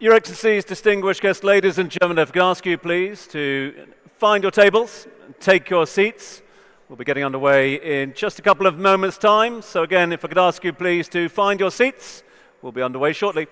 Your Excellencies, distinguished guests, ladies and gentlemen, if I could ask you please to find your tables, take your seats. We'll be getting underway in just a couple of moments' time. So again, if I could ask you please to find your seats, we'll be underway shortly.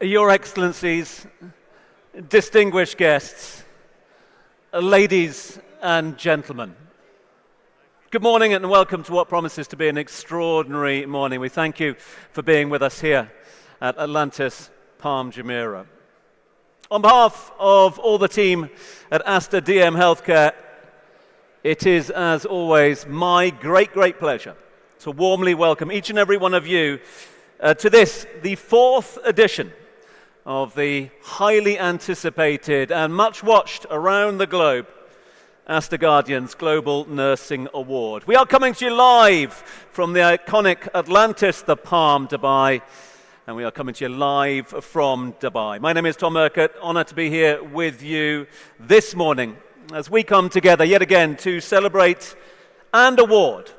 Your Excellencies, distinguished guests, ladies and gentlemen, good morning and welcome to what promises to be an extraordinary morning. We thank you for being with us here at Atlantis Palm Jumeirah. On behalf of all the team at Aster DM Healthcare, it is, as always, my great pleasure to warmly welcome each and every one of you to this, the fourth edition of the highly anticipated and much watched around the globe Aster Guardians Global Nursing Award. We are coming to you live from the iconic Atlantis, the Palm, Dubai, and we are coming to you live from Dubai. My name is Tom Urquhart, honored to be here with you this morning as we come together yet again to celebrate and award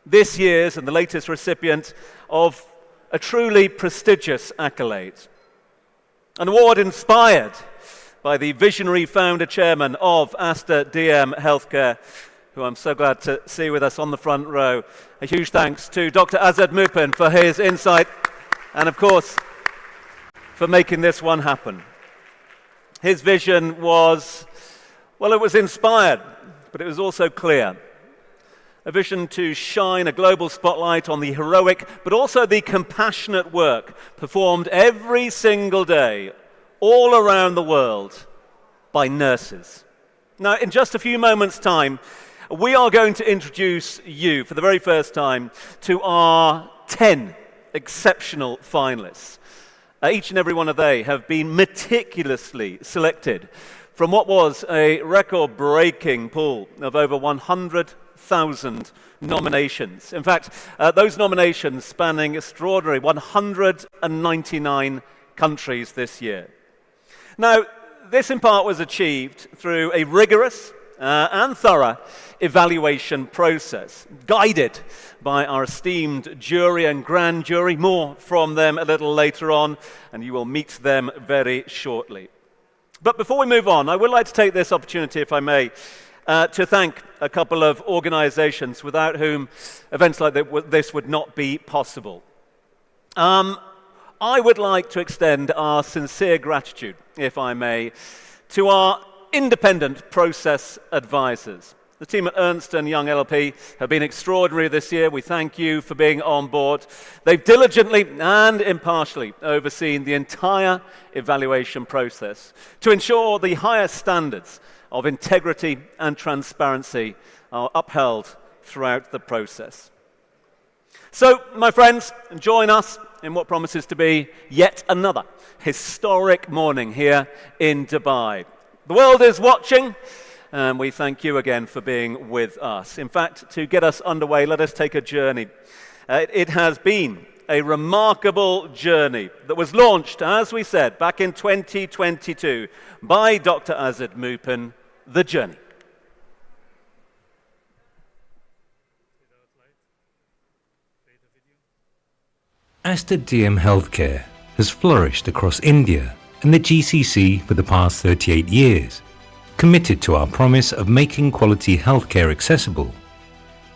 this year's and the latest recipient of a truly prestigious accolade. An award inspired by the visionary founder chairman of Aster DM Healthcare, who I'm so glad to see with us on the front row. A huge thanks to Dr. Azad Mupin for his insight and, of course, for making this one happen. His vision was, well, it was inspired, but it was also clear. A vision to shine a global spotlight on the heroic, but also the compassionate work performed every single day, all around the world, by nurses. Now, in just a few moments' time, we are going to introduce you, for the very first time, to our 10 exceptional finalists. Each and every one of they have been meticulously selected from what was a record-breaking pool of over 100,000 nominations. In fact, those nominations spanning extraordinary 199 countries this year. Now, this in part was achieved through a rigorous and thorough evaluation process, guided by our esteemed jury and grand jury. More from them a little later on, and you will meet them very shortly. But before we move on, I would like to take this opportunity, if I may, to thank a couple of organizations without whom events like this would not be possible. I would like to extend our sincere gratitude, if I may, to our independent process advisors. The team at Ernst & Young LLP have been extraordinary this year. We thank you for being on board. They've diligently and impartially overseen the entire evaluation process to ensure the highest standards of integrity and transparency are upheld throughout the process. So, my friends, join us in what promises to be yet another historic morning here in Dubai. The world is watching, and we thank you again for being with us. In fact, to get us underway, let us take a journey. It has been a remarkable journey that was launched, as we said, back in 2022 by Dr. Azad Mupin, The Journey. Aster DM Healthcare has flourished across India and the GCC for the past 38 years, committed to our promise of making quality healthcare accessible.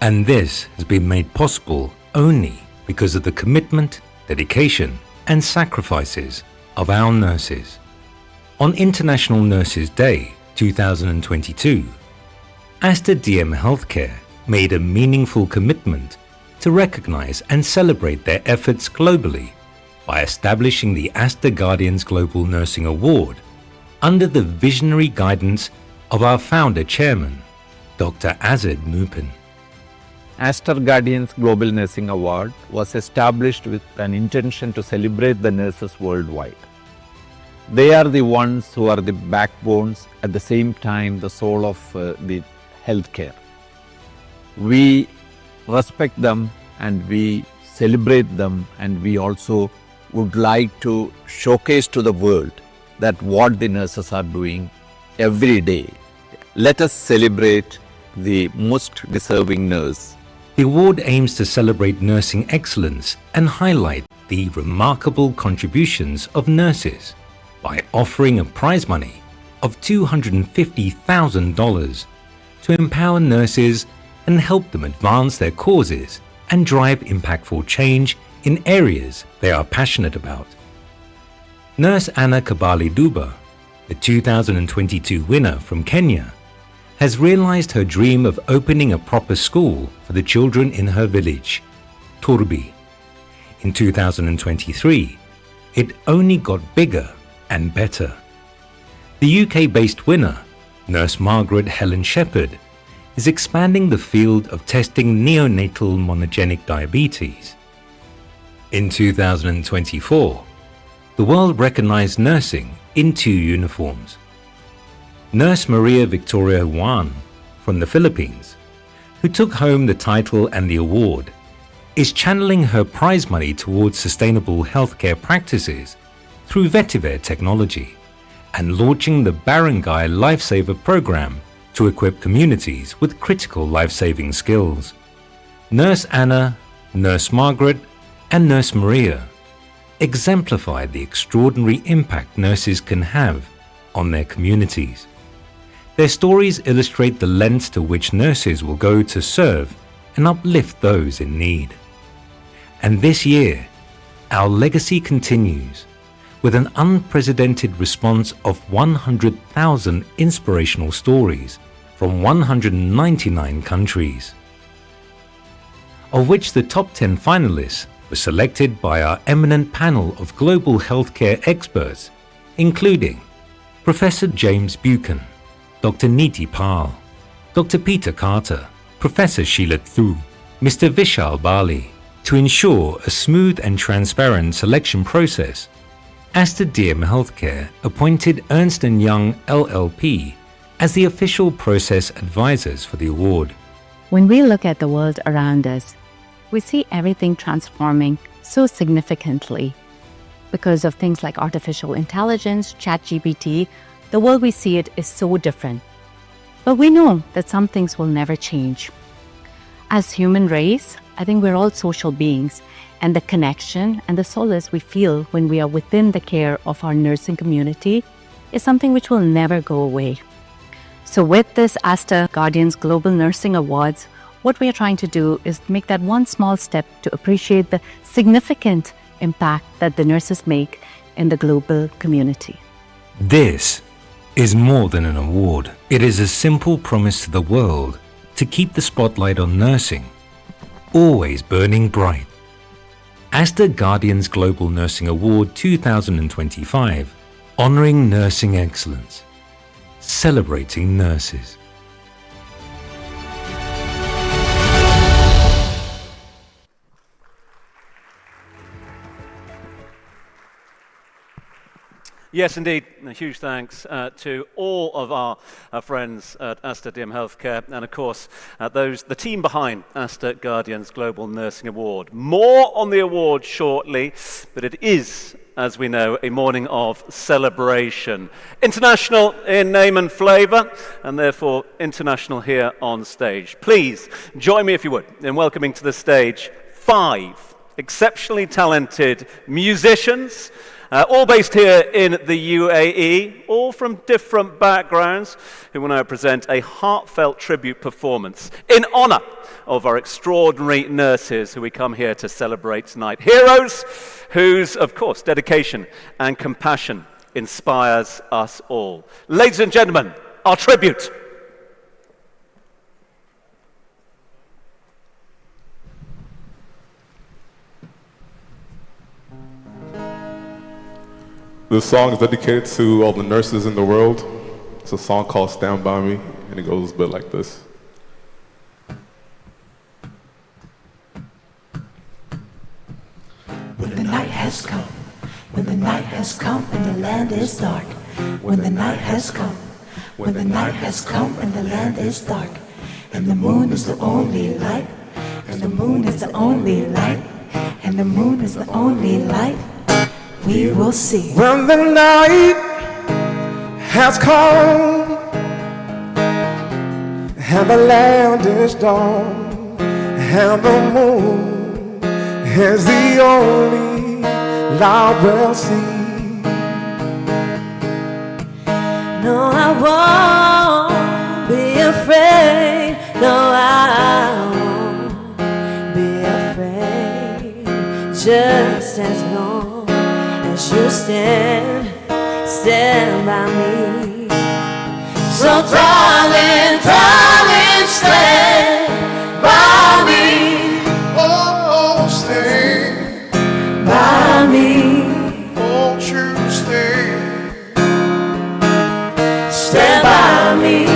And this has been made possible only because of the commitment, dedication, and sacrifices of our nurses. On International Nurses Day 2022, Aster DM Healthcare made a meaningful commitment to recognize and celebrate their efforts globally by establishing the Aster Guardians Global Nursing Award under the visionary guidance of our founder chairman, Dr. Azad Mupin. Aster Guardians Global Nursing Award was established with an intention to celebrate the nurses worldwide. They are the ones who are the backbones, at the same time the soul of the healthcare. We respect them and we celebrate them, and we also would like to showcase to the world that what the nurses are doing every day. Let us celebrate the most deserving nurse. The award aims to celebrate nursing excellence and highlight the remarkable contributions of nurses by offering a prize money of $250,000 to empower nurses and help them advance their causes and drive impactful change in areas they are passionate about. Nurse Anna Kabali Duba, the 2022 winner from Kenya, has realized her dream of opening a proper school for the children in her village, Turbi. In 2023, it only got bigger and better. The UK-based winner, Nurse Margaret Helen Shepherd, is expanding the field of testing neonatal monogenic diabetes. In 2024, the world recognized nursing in 2 uniforms. Nurse Maria Victoria Juan from the Philippines, who took home the title and the award, is channeling her prize money towards sustainable healthcare practices through vetiver technology and launching the Barangay Lifesaver program to equip communities with critical life-saving skills. Nurse Anna, Nurse Margaret, and Nurse Maria exemplify the extraordinary impact nurses can have on their communities. Their stories illustrate the lengths to which nurses will go to serve and uplift those in need. And this year, our legacy continues with an unprecedented response of 100,000 inspirational stories from 199 countries, of which the top 10 finalists were selected by our eminent panel of global healthcare experts, including Professor James Buchan, Dr. Niti Pal, Dr. Peter Carter, Professor Sheila Thu, Mr. Vishal Bali. To ensure a smooth and transparent selection process, Aster DM Healthcare appointed Ernst & Young LLP as the official process advisors for the award. When we look at the world around us, we see everything transforming so significantly. Because of things like artificial intelligence, ChatGPT, the world we see it is so different. But we know that some things will never change. As human race, I think we're all social beings, and the connection and the solace we feel when we are within the care of our nursing community is something which will never go away. So with this Aster Guardians Global Nursing Awards, what we are trying to do is make that one small step to appreciate the significant impact that the nurses make in the global community. This is more than an award. It is a simple promise to the world to keep the spotlight on nursing always burning bright. Aster Guardians Global Nursing Award 2025, honoring nursing excellence, celebrating nurses. Yes, indeed. A huge thanks to all of our friends at Aster DM Healthcare and, of course, the team behind Aster Guardians Global Nursing Award. More on the award shortly, but it is, as we know, a morning of celebration. International in name and flavour, and therefore international here on stage. Please join me, if you would, in welcoming to the stage 5 exceptionally talented musicians, all based here in the UAE, all from different backgrounds, who will now present a heartfelt tribute performance in honour of our extraordinary nurses who we come here to celebrate tonight. Heroes whose, of course, dedication and compassion inspires us all. Ladies and gentlemen, our tribute. This song is dedicated to all the nurses in the world. It's a song called Stand By Me, and it goes a bit like this. When the night has come, when the night has come and the land is dark, when the night has come, when the night has come and the land is dark, and the moon is the only light, and the moon is the only light, and the moon is the only light, we will see. When the night has come and the land is dark and the moon is the only light we'll see. No, I won't be afraid. No, I won't be afraid. Just as long as you stand stand by me. So darling, darling, stand by me. Oh, stay By me. won't you stay? Stand by me.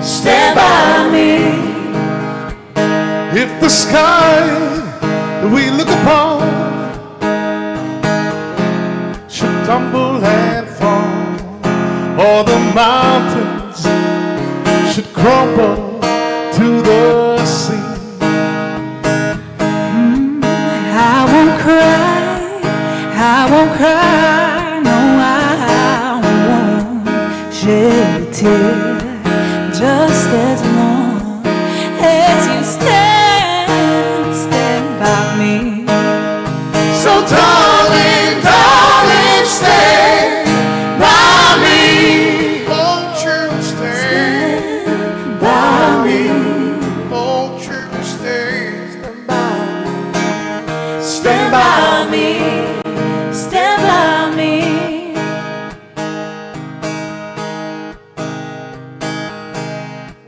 Stand by me. If the sky that we look upon should tumble and fall, or the mountains should crumble to the sea, I won't cry, I won't cry, no, I won't shed a tear, just as long as you stand by me. So darling, darling, stay by me. won't you stay? Stand by me. Won't you stay? Stand by me. Stand by me.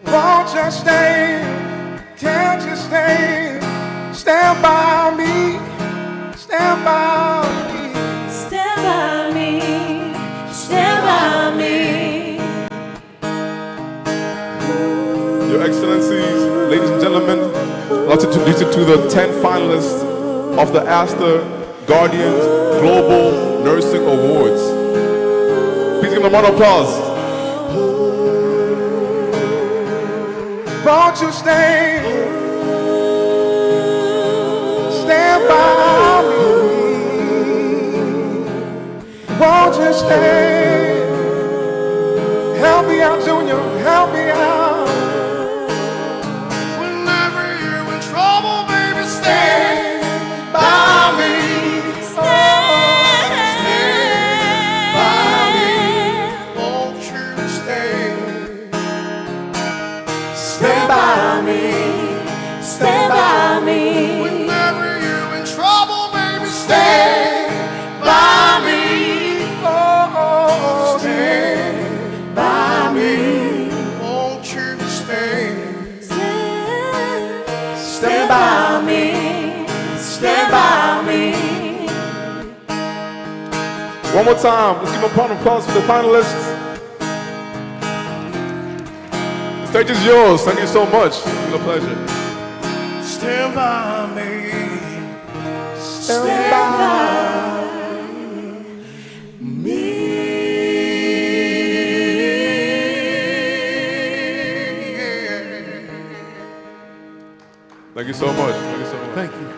Won't you stay? Can't you stay? Stand by me. Stand by me. Stand by me. Stand by me. Your Excellencies, ladies and gentlemen, I'd like to introduce you to the 10 finalists of the Aster Guardians Global Nursing Awards. Please give them a round of applause. Won't you stay? Stand by me. Won't you stay? Help me out, Junior. Help me out. Whenever you're in trouble, baby, stand by me. Stand by me. Won't you stay? Stand by me. Stand by me. Whenever you're in trouble, baby, stay by me. Oh, stay By me. won't you stay? Stand by me. Stand by me. One more time, let's give a round of applause for the finalists. The stage is yours. Thank you so much. It's been a pleasure. Stand by me. Stand by Thank you so much. Thank you so much. Thank you.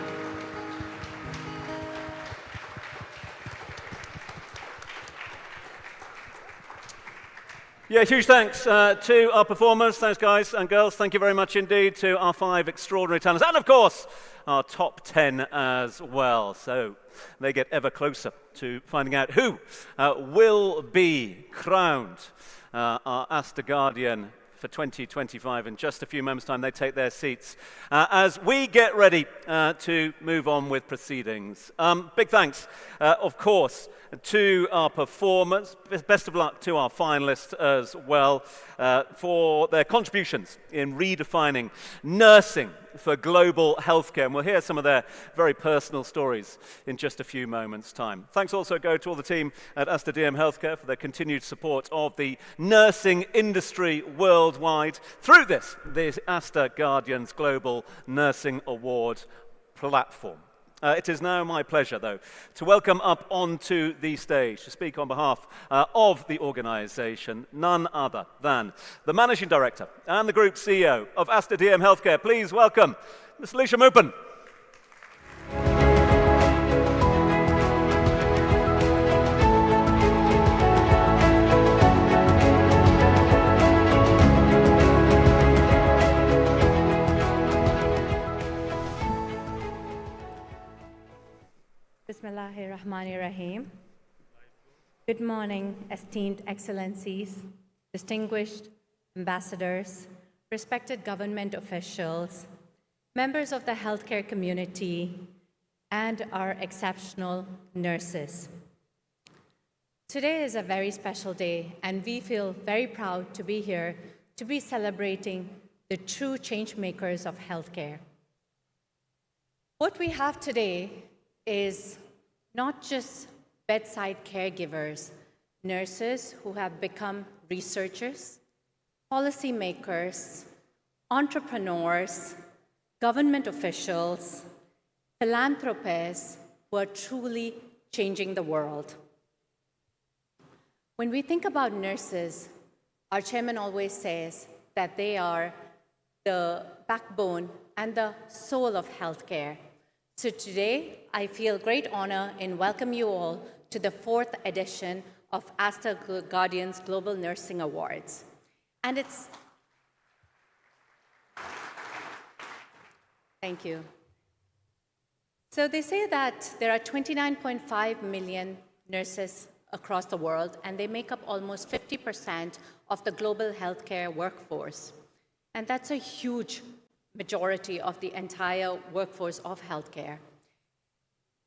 Yeah, huge thanks to our performers. Thanks, guys and girls. Thank you very much indeed to our 5 extraordinary talents. And, of course, our top 10 as well. So they get ever closer to finding out who will be crowned our Aster Guardian for 2025. In just a few moments' time, they take their seats as we get ready to move on with proceedings. Big thanks, of course, to our performers. Best of luck to our finalists as well for their contributions in redefining nursing for global healthcare. And we'll hear some of their very personal stories in just a few moments' time. Thanks also go to all the team at Aster DM Healthcare for their continued support of the nursing industry worldwide through the Aster Guardians Global Nursing Award platform. It is now my pleasure, though, to welcome up onto the stage to speak on behalf of the organization, none other than the Managing Director and the Group CEO of Aster DM Healthcare. Please welcome Ms. Alicia Mupin. Bismillahirrahmanirrahim. Good morning, esteemed excellencies, distinguished ambassadors, respected government officials, members of the healthcare community, and our exceptional nurses. Today is a very special day, and we feel very proud to be here to be celebrating the true change makers of healthcare. What we have today is not just bedside caregivers, nurses who have become researchers, policymakers, entrepreneurs, government officials, philanthropists who are truly changing the world. When we think about nurses, our chairman always says that they are the backbone and the soul of healthcare. So today, I feel great honor in welcoming you all to the 4th edition of Aster Guardians Global Nursing Awards. And it's... Thank you. So they say that there are 29.5 million nurses across the world, and they make up almost 50% of the global healthcare workforce. And that's a huge majority of the entire workforce of healthcare.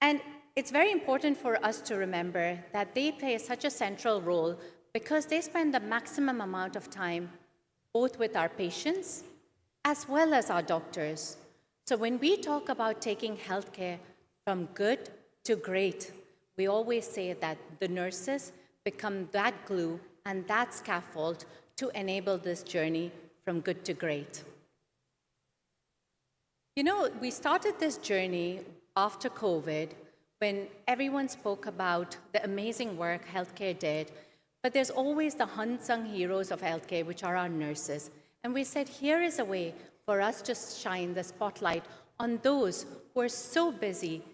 And it's very important for us to remember that they play such a central role because they spend the maximum amount of time both with our patients as well as our doctors. So when we talk about taking healthcare from good to great, we always say that the nurses become that glue and that scaffold to enable this journey from good to great. You know, we started this journey after COVID when everyone spoke about the amazing work healthcare did, but there's always the unsung heroes of healthcare, which are our nurses. And we said, here is a way for us to shine the spotlight on those who are so busy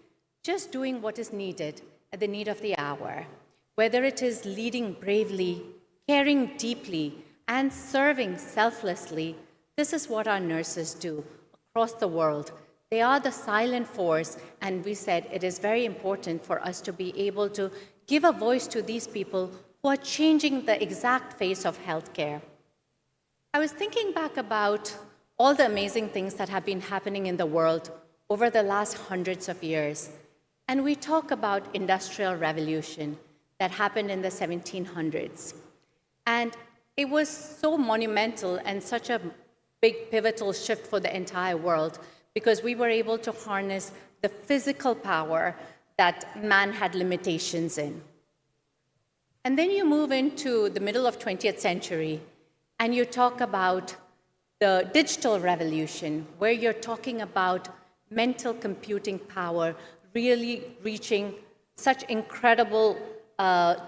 just doing what is needed at the need of the hour, whether it is leading bravely, caring deeply, and serving selflessly. This is what our nurses do across the world. They are the silent force, and we said it is very important for us to be able to give a voice to these people who are changing the exact face of healthcare. I was thinking back about all the amazing things that have been happening in the world over the last hundreds of years. And we talk about industrial revolution that happened in the 1700s. And it was so monumental and such a big pivotal shift for the entire world because we were able to harness the physical power that man had limitations in. And then you move into the middle of 20th century and you talk about the digital revolution, where you're talking about mental computing power really reaching such incredible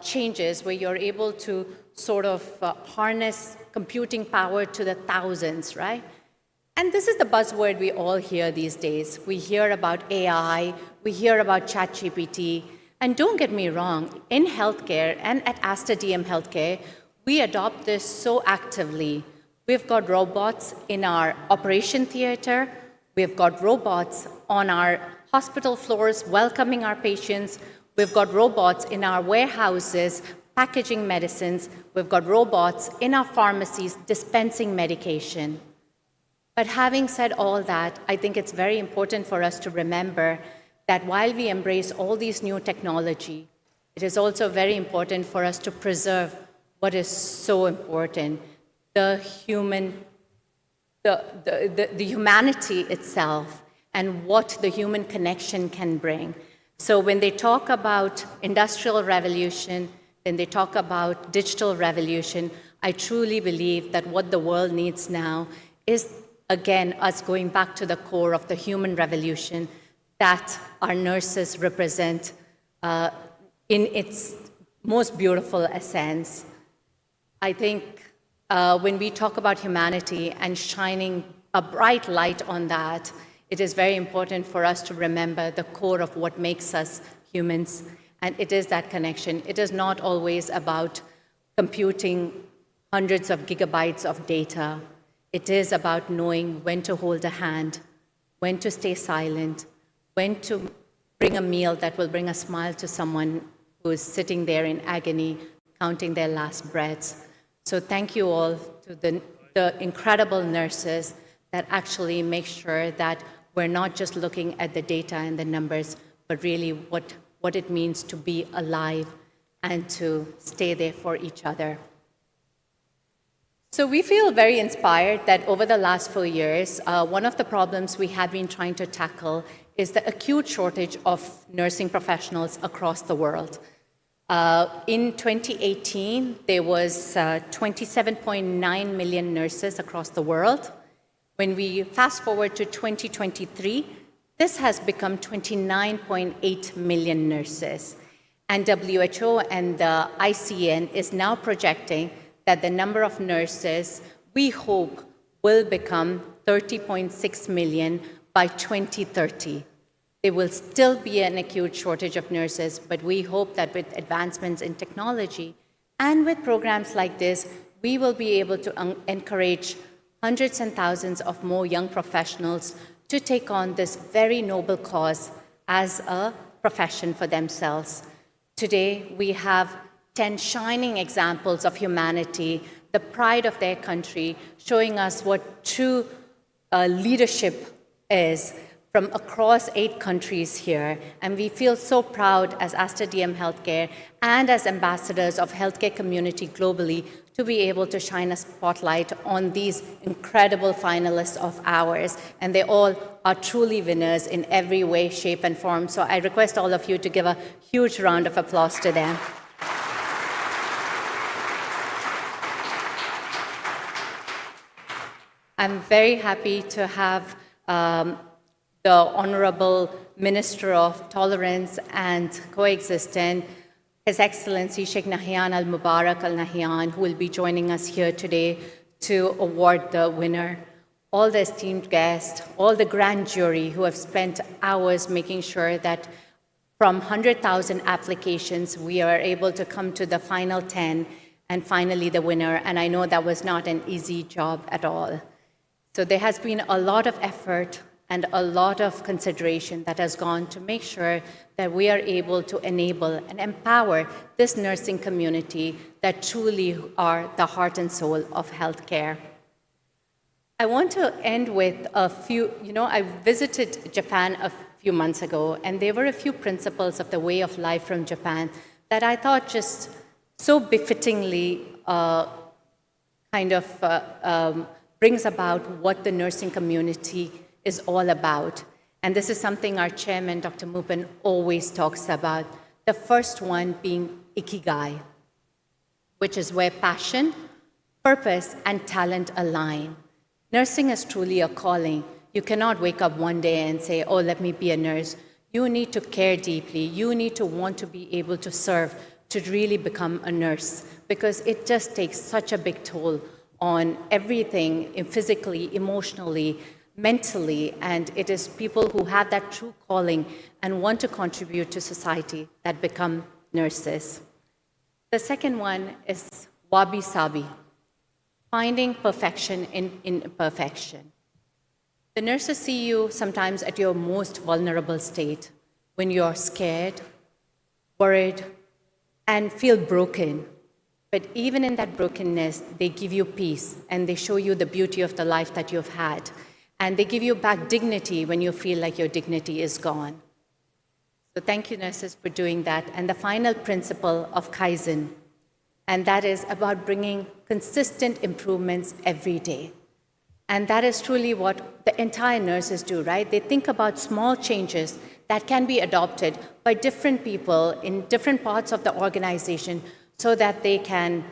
changes where you're able to sort of harness computing power to the thousands, right? And this is the buzzword we all hear these days. We hear about AI, we hear about ChatGPT, and don't get me wrong, in healthcare and at Aster DM Healthcare, we adopt this so actively. We've got robots in our operation theater, we've got robots on our hospital floors welcoming our patients, we've got robots in our warehouses packaging medicines, we've got robots in our pharmacies dispensing medication. But having said all that, I think it's very important for us to remember that while we embrace all these new technology, it is also very important for us to preserve what is so important, the humanity itself and what the human connection can bring. So when they talk about industrial revolution, then they talk about digital revolution, I truly believe that what the world needs now is, again, us going back to the core of the human revolution that our nurses represent in its most beautiful essence. I think when we talk about humanity and shining a bright light on that, it is very important for us to remember the core of what makes us humans, and it is that connection. It is not always about computing hundreds of gigabytes of data. It is about knowing when to hold a hand, when to stay silent, when to bring a meal that will bring a smile to someone who is sitting there in agony, counting their last breaths. So thank you all to the incredible nurses that actually make sure that we're not just looking at the data and the numbers, but really what it means to be alive and to stay there for each other. So we feel very inspired that over the last 4 years, one of the problems we have been trying to tackle is the acute shortage of nursing professionals across the world. In 2018, there was 27.9 million nurses across the world. When we fast forward to 2023, this has become 29.8 million nurses. And WHO and the ICN is now projecting that the number of nurses, we hope, will become 30.6 million by 2030. There will still be an acute shortage of nurses, but we hope that with advancements in technology and with programs like this, we will be able to encourage hundreds and thousands of more young professionals to take on this very noble cause as a profession for themselves. Today, we have 10 shining examples of humanity, the pride of their country, showing us what true leadership is from across 8 countries here. And we feel so proud as Aster DM Healthcare and as ambassadors of healthcare community globally to be able to shine a spotlight on these incredible finalists of ours. And they all are truly winners in every way, shape, and form. So I request all of you to give a huge round of applause to them. I'm very happy to have the Honorable Minister of Tolerance and Coexistence, His Excellency Sheikh Nahyan Al-Mubarak Al-Nahyan, who will be joining us here today to award the winner. All the esteemed guests, all the grand jury who have spent hours making sure that from 100,000 applications, we are able to come to the final 10 and finally the winner. And I know that was not an easy job at all. So there has been a lot of effort and a lot of consideration that has gone to make sure that we are able to enable and empower this nursing community that truly are the heart and soul of healthcare. I want to end with a few, I visited Japan a few months ago, and there were a few principles of the way of life from Japan that I thought just so befittingly brings about what the nursing community is all about. And this is something our chairman, Dr. Mupin, always talks about. The first one being ikigai, which is where passion, purpose, and talent align. Nursing is truly a calling. You cannot wake up one day and say, oh, let me be a nurse. You need to care deeply. You need to want to be able to serve to really become a nurse, because it just takes such a big toll on everything, physically, emotionally, mentally, and it is people who have that true calling and want to contribute to society that become nurses. The second one is wabi-sabi, finding perfection in imperfection. The nurses see you sometimes at your most vulnerable state, when you're scared, worried, and feel broken. But even in that brokenness, they give you peace, and they show you the beauty of the life that you've had. And they give you back dignity when you feel like your dignity is gone. So thank you, nurses, for doing that. And the final principle of Kaizen, and that is about bringing consistent improvements every day. And that is truly what the entire nurses do, right? They think about small changes that can be adopted by different people in different parts of the organization so that they can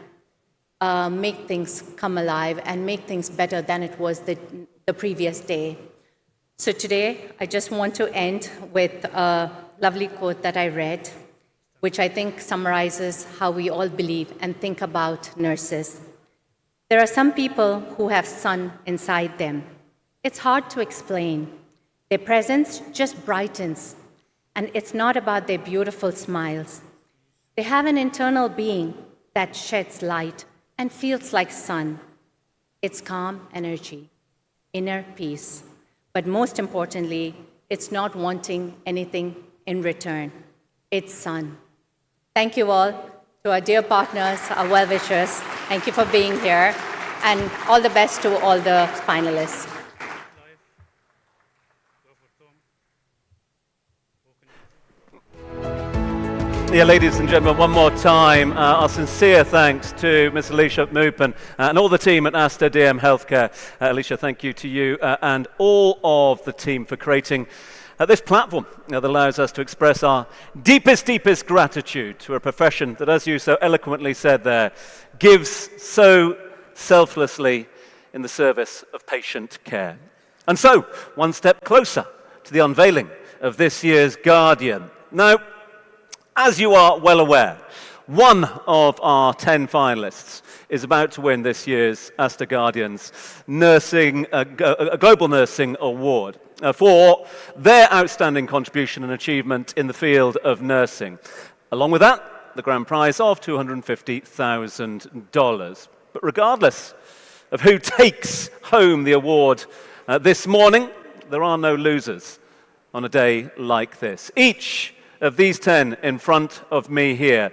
make things come alive and make things better than it was the previous day. So today, I just want to end with a lovely quote that I read, which I think summarizes how we all believe and think about nurses. There are some people who have sun inside them. It's hard to explain. Their presence just brightens, and it's not about their beautiful smiles. They have an internal being that sheds light and feels like sun. It's calm energy, inner peace. But most importantly, it's not wanting anything in return. It's sun. Thank you all, to our dear partners, our well-wishers. Thank you for being here, and all the best to all the finalists. Yeah, ladies and gentlemen, one more time, our sincere thanks to Ms. Alicia Moopen and all the team at Aster DM Healthcare. Alicia, thank you to you and all of the team for creating this platform that allows us to express our deepest gratitude to a profession that, as you so eloquently said there, gives so selflessly in the service of patient care. And so, one step closer to the unveiling of this year's Guardian. Now, as you are well aware, one of our 10 finalists is about to win this year's Aster Guardians a Global Nursing Award for their outstanding contribution and achievement in the field of nursing. Along with that, the grand prize of $250,000. But regardless of who takes home the award this morning, there are no losers on a day like this. Each of these 10 in front of me here,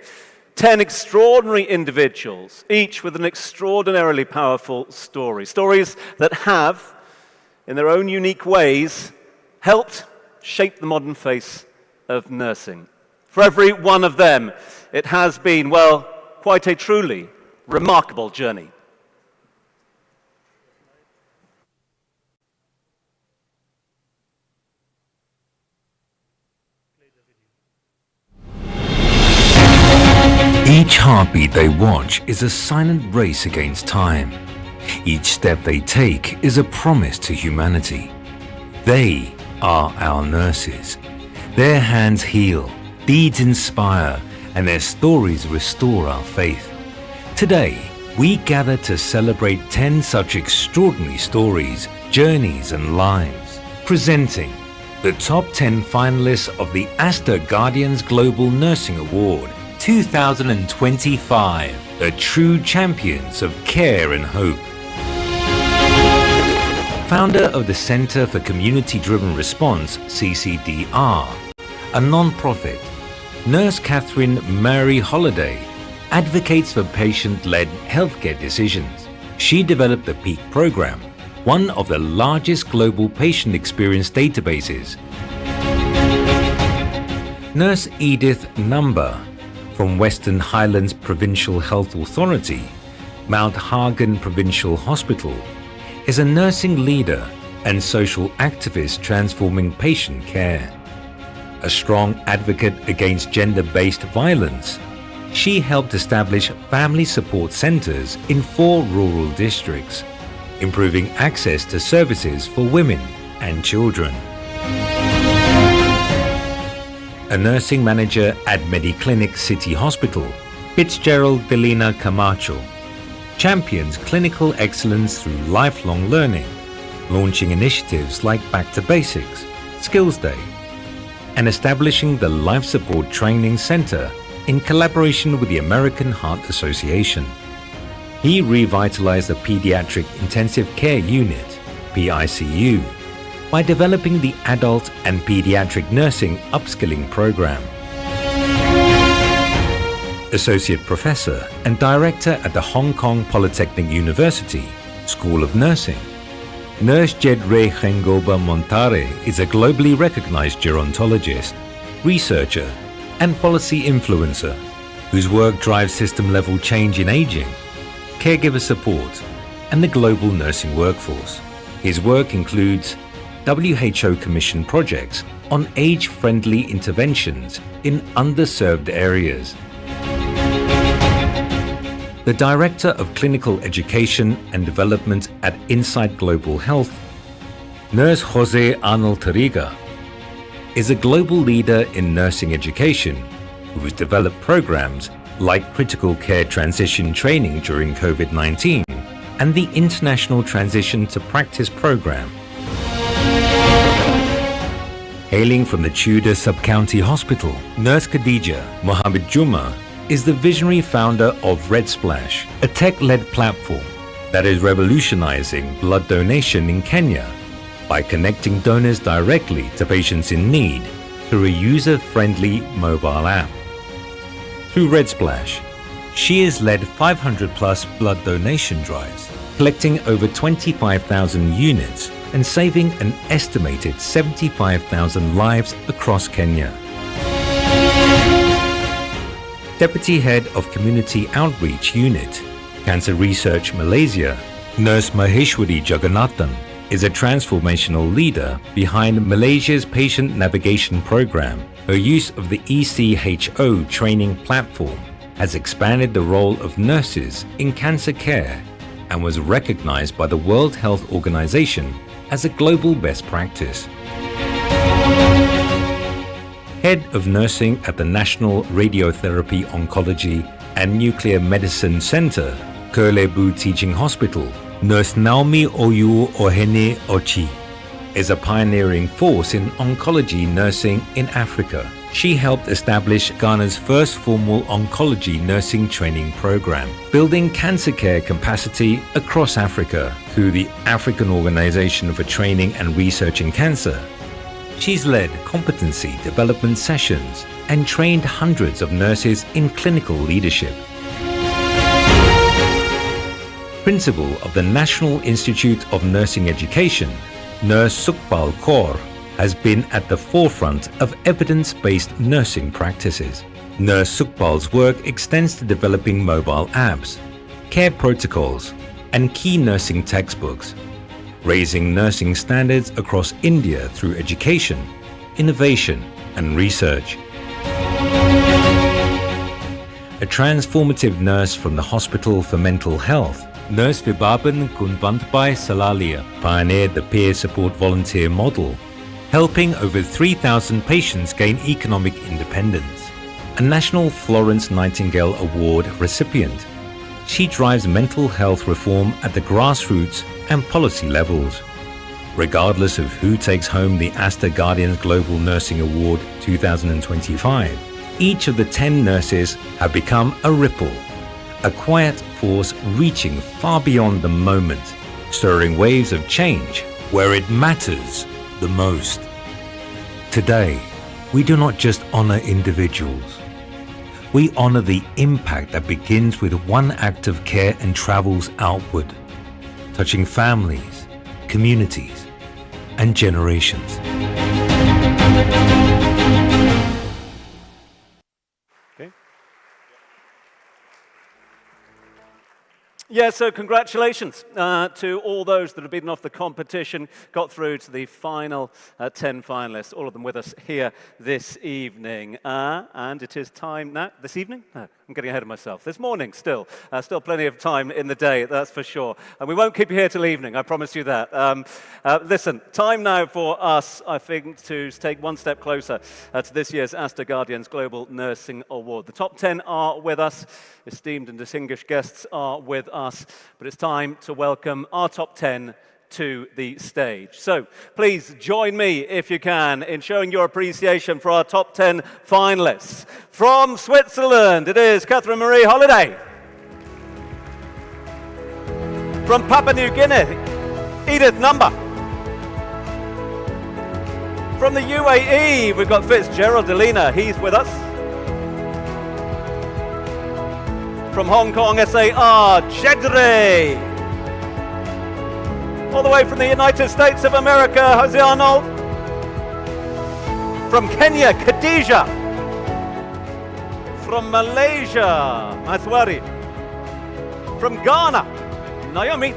10 extraordinary individuals, each with an extraordinarily powerful story. Stories that have, in their own unique ways, helped shape the modern face of nursing. For every one of them, it has been, well, quite a truly remarkable journey. Each heartbeat they watch is a silent race against time. Each step they take is a promise to humanity. They are our nurses. Their hands heal, deeds inspire, and their stories restore our faith. Today, we gather to celebrate 10 such extraordinary stories, journeys, and lives, presenting the top 10 finalists of the Aster Guardians Global Nursing Award 2025, the true champions of care and hope. Founder of the Center for Community-Driven Response, CCDR, a non-profit, Nurse Catherine Mary Holliday advocates for patient-led healthcare decisions. She developed the PEAK program, one of the largest global patient experience databases. Nurse Edith Number, from Western Highlands Provincial Health Authority, Mount Hagen Provincial Hospital, is a nursing leader and social activist transforming patient care. A strong advocate against gender-based violence, she helped establish family support centers in 4 rural districts, improving access to services for women and children. A nursing manager at Mediclinic City Hospital, Fitzgerald Delina Camacho, champions clinical excellence through lifelong learning, launching initiatives like Back to Basics, Skills Day, and establishing the Life Support Training Center in collaboration with the American Heart Association. He revitalized the Pediatric Intensive Care Unit, PICU, by developing the Adult and Pediatric Nursing Upskilling Program. Associate Professor and Director at the Hong Kong Polytechnic University, School of Nursing, Nurse Jedre Khengoba Montare is a globally recognized gerontologist, researcher, and policy influencer whose work drives system-level change in aging, caregiver support, and the global nursing workforce. His work includes WHO-commissioned projects on age-friendly interventions in underserved areas. The Director of Clinical Education and Development at Insight Global Health, Nurse Jose Arnold Tariga, is a global leader in nursing education who has developed programs like critical care transition training during COVID-19 and the International Transition to Practice program. Hailing from the Tudor Sub-County Hospital, Nurse Khadija Mohammed Juma is the visionary founder of Red Splash, a tech-led platform that is revolutionizing blood donation in Kenya by connecting donors directly to patients in need through a user-friendly mobile app. Through Red Splash, she has led 500-plus blood donation drives, collecting over 25,000 units and saving an estimated 75,000 lives across Kenya. Deputy Head of Community Outreach Unit, Cancer Research Malaysia, Nurse Maheshwari Jagannathan, is a transformational leader behind Malaysia's patient navigation program. Her use of the ECHO training platform has expanded the role of nurses in cancer care and was recognized by the World Health Organization as a global best practice. Head of Nursing at the National Radiotherapy Oncology and Nuclear Medicine Center, Kerlebu Teaching Hospital, Nurse Naomi Oyu Ohene Ochi, is a pioneering force in oncology nursing in Africa. She helped establish Ghana's first formal oncology nursing training program, building cancer care capacity across Africa through the African Organization for Training and Research in Cancer. She's led competency development sessions and trained hundreds of nurses in clinical leadership. Principal of the National Institute of Nursing Education, Nurse Sukhpal Kaur, has been at the forefront of evidence-based nursing practices. Nurse Sukhpal's work extends to developing mobile apps, care protocols, and key nursing textbooks, raising nursing standards across India through education, innovation, and research. A transformative nurse from the Hospital for Mental Health, Nurse Vibaban Kunvantbai Salalia pioneered the peer support volunteer model, helping over 3,000 patients gain economic independence. A National Florence Nightingale Award recipient, she drives mental health reform at the grassroots and policy levels. Regardless of who takes home the Aster Guardians Global Nursing Award 2025, each of the 10 nurses have become a ripple, a quiet force reaching far beyond the moment, stirring waves of change where it matters the most. Today, we do not just honor individuals. We honor the impact that begins with one act of care and travels outward, touching families, communities, and generations. Yeah, so congratulations to all those that have beaten off the competition, got through to the final 10 finalists, all of them with us here this evening. And it is time now, this evening? No, I'm getting ahead of myself. This morning still plenty of time in the day, that's for sure. And we won't keep you here till evening, I promise you that. Listen, time now for us, I think, to take one step closer to this year's Aster Guardians Global Nursing Award. The top 10 are with us, esteemed and distinguished guests are with us, but it's time to welcome our top 10 to the stage. So please join me, if you can, in showing your appreciation for our top 10 finalists. From Switzerland, it is Catherine Marie Holiday. From Papua New Guinea, Edith Number. From the UAE, we've got Fitzgerald Delina, he's with us. From Hong Kong, SAR, Jedre. All the way from the United States of America, Jose Arnold. From Kenya, Khadija. From Malaysia, Maswari. From Ghana, Naomi.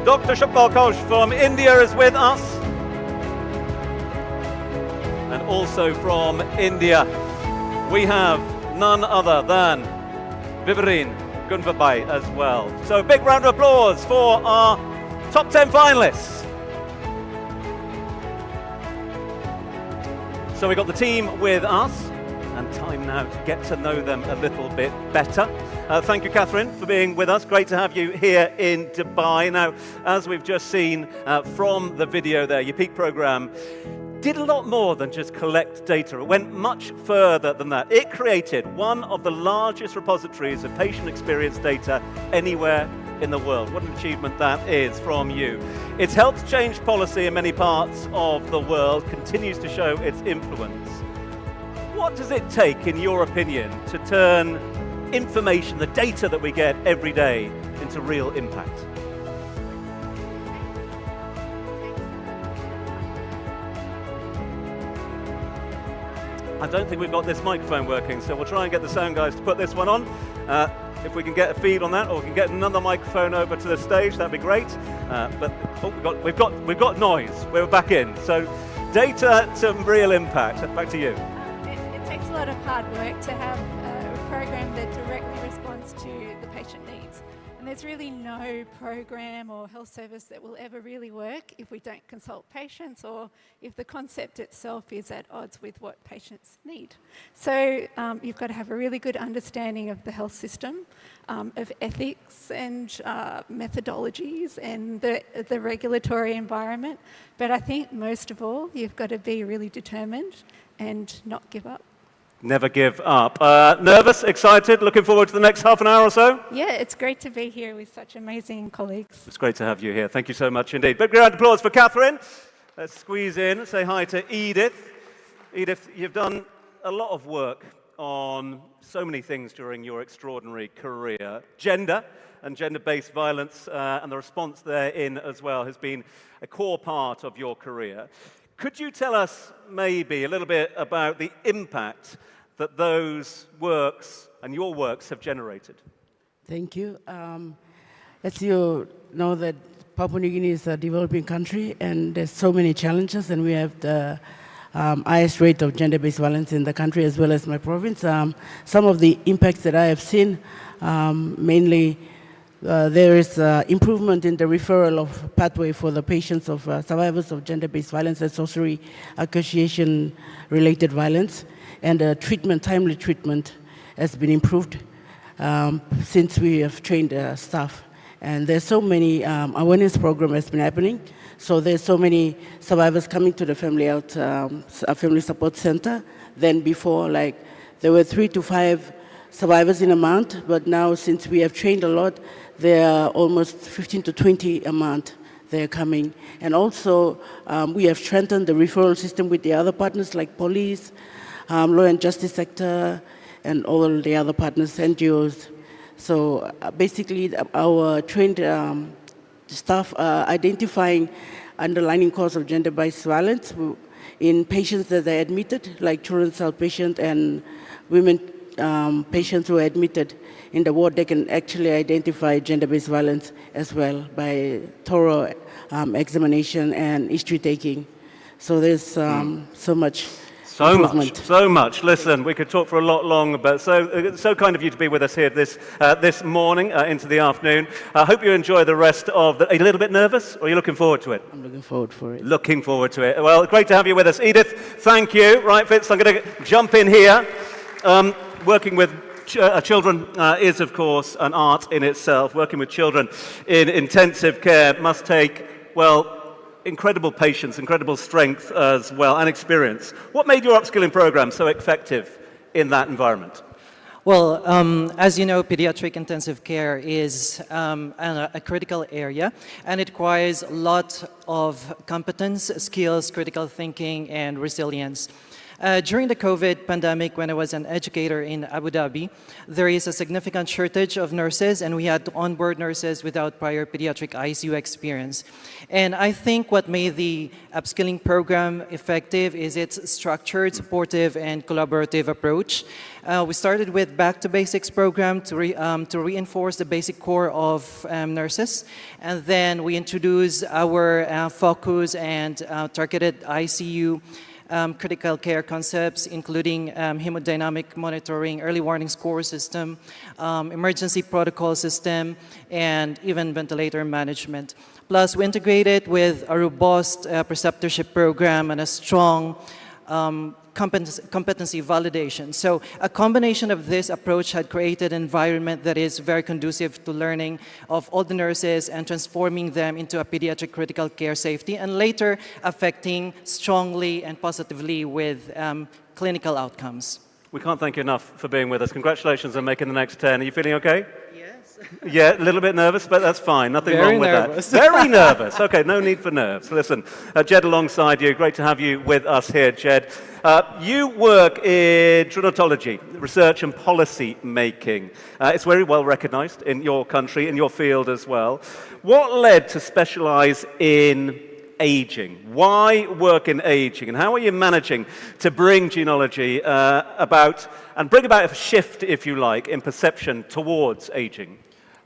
Dr. Shukpal Ghosh from India is with us. And also from India, we have none other than Vivirin Gunvabai as well. So a big round of applause for our top 10 finalists. So we got the team with us, and time now to get to know them a little bit better. Thank you, Catherine, for being with us. Great to have you here in Dubai. Now, as we've just seen from the video there, your peak program did a lot more than just collect data. It went much further than that. It created one of the largest repositories of patient experience data anywhere in the world. What an achievement that is from you. It's helped change policy in many parts of the world, continues to show its influence. What does it take, in your opinion, to turn information, the data that we get every day, into real impact? I don't think we've got this microphone working, so we'll try and get the sound guys to put this one on. If we can get a feed on that, or we can get another microphone over to the stage, that'd be great. But we've got noise. We're back in. So data to real impact. Back to you. It takes a lot of hard work to have a program that directly responds to the patient needs. And there's really no program or health service that will ever really work if we don't consult patients or if the concept itself is at odds with what patients need. So you've got to have a really good understanding of the health system, of ethics and methodologies and the regulatory environment. But I think most of all, you've got to be really determined and not give up. Never give up. Nervous, excited, looking forward to the next half an hour or so? Yeah, it's great to be here with such amazing colleagues. It's great to have you here. Thank you so much indeed. Big round of applause for Catherine. Let's squeeze in, say hi to Edith. Edith, you've done a lot of work on so many things during your extraordinary career. Gender and gender-based violence and the response therein as well has been a core part of your career. Could you tell us maybe a little bit about the impact that those works and your works have generated? Thank you. As you know, that Papua New Guinea is a developing country, and there's so many challenges, and we have the highest rate of gender-based violence in the country as well as my province. Some of the impacts that I have seen, mainly there is improvement in the referral of pathway for the patients of survivors of gender-based violence and sorcery association-related violence, and timely treatment has been improved since we have trained staff. And there's so many awareness program has been happening. So there's so many survivors coming to the family support center. Then before, like, there were 3 to 5 survivors in a month, but now since we have trained a lot, there are almost 15 to 20 a month they're coming. And also, we have strengthened the referral system with the other partners like police, law and justice sector, and all the other partners, NGOs. So basically, our trained staff are identifying underlying cause of gender-based violence in patients that are admitted, like children's health patients and women patients who are admitted in the ward. They can actually identify gender-based violence as well by thorough examination and history taking. So there's so much. So much. Listen, we could talk for a lot longer, but so kind of you to be with us here this morning into the afternoon. I hope you enjoy the rest of Are you a little bit nervous, or are you looking forward to it? I'm looking forward for it. Looking forward to it. Well, great to have you with us. Edith, thank you. Right, Fitz, I'm going to jump in here. Working with children is, of course, an art in itself. Working with children in intensive care must take, well, incredible patience, incredible strength as well, and experience. What made your upskilling program so effective in that environment? Well, as you know, pediatric intensive care is a critical area, and it requires a lot of competence, skills, critical thinking, and resilience. During the COVID pandemic, when I was an educator in Abu Dhabi, there is a significant shortage of nurses, and we had to onboard nurses without prior pediatric ICU experience. And I think what made the upskilling program effective is its structured, supportive, and collaborative approach. We started with Back to Basics program to reinforce the basic core of nurses, and then we introduced our focus and targeted ICU critical care concepts, including hemodynamic monitoring, early warning score system, emergency protocol system, and even ventilator management. Plus, we integrated with a robust preceptorship program and a strong competency validation. So a combination of this approach had created an environment that is very conducive to learning of all the nurses and transforming them into a pediatric critical care safety, and later affecting strongly and positively with clinical outcomes. We can't thank you enough for being with us. Congratulations on making the next 10. Are you feeling okay? Yes. Yeah, a little bit nervous, but that's fine. Nothing wrong with that. Very nervous. Okay, no need for nerves. Listen, Jed alongside you. Great to have you with us here, Jed. You work in traumatology, research and policy making. It's very well recognized in your country, in your field as well. What led to specialize in aging. Why work in aging? And how are you managing to bring genealogy about and bring about a shift, if you like, in perception towards aging?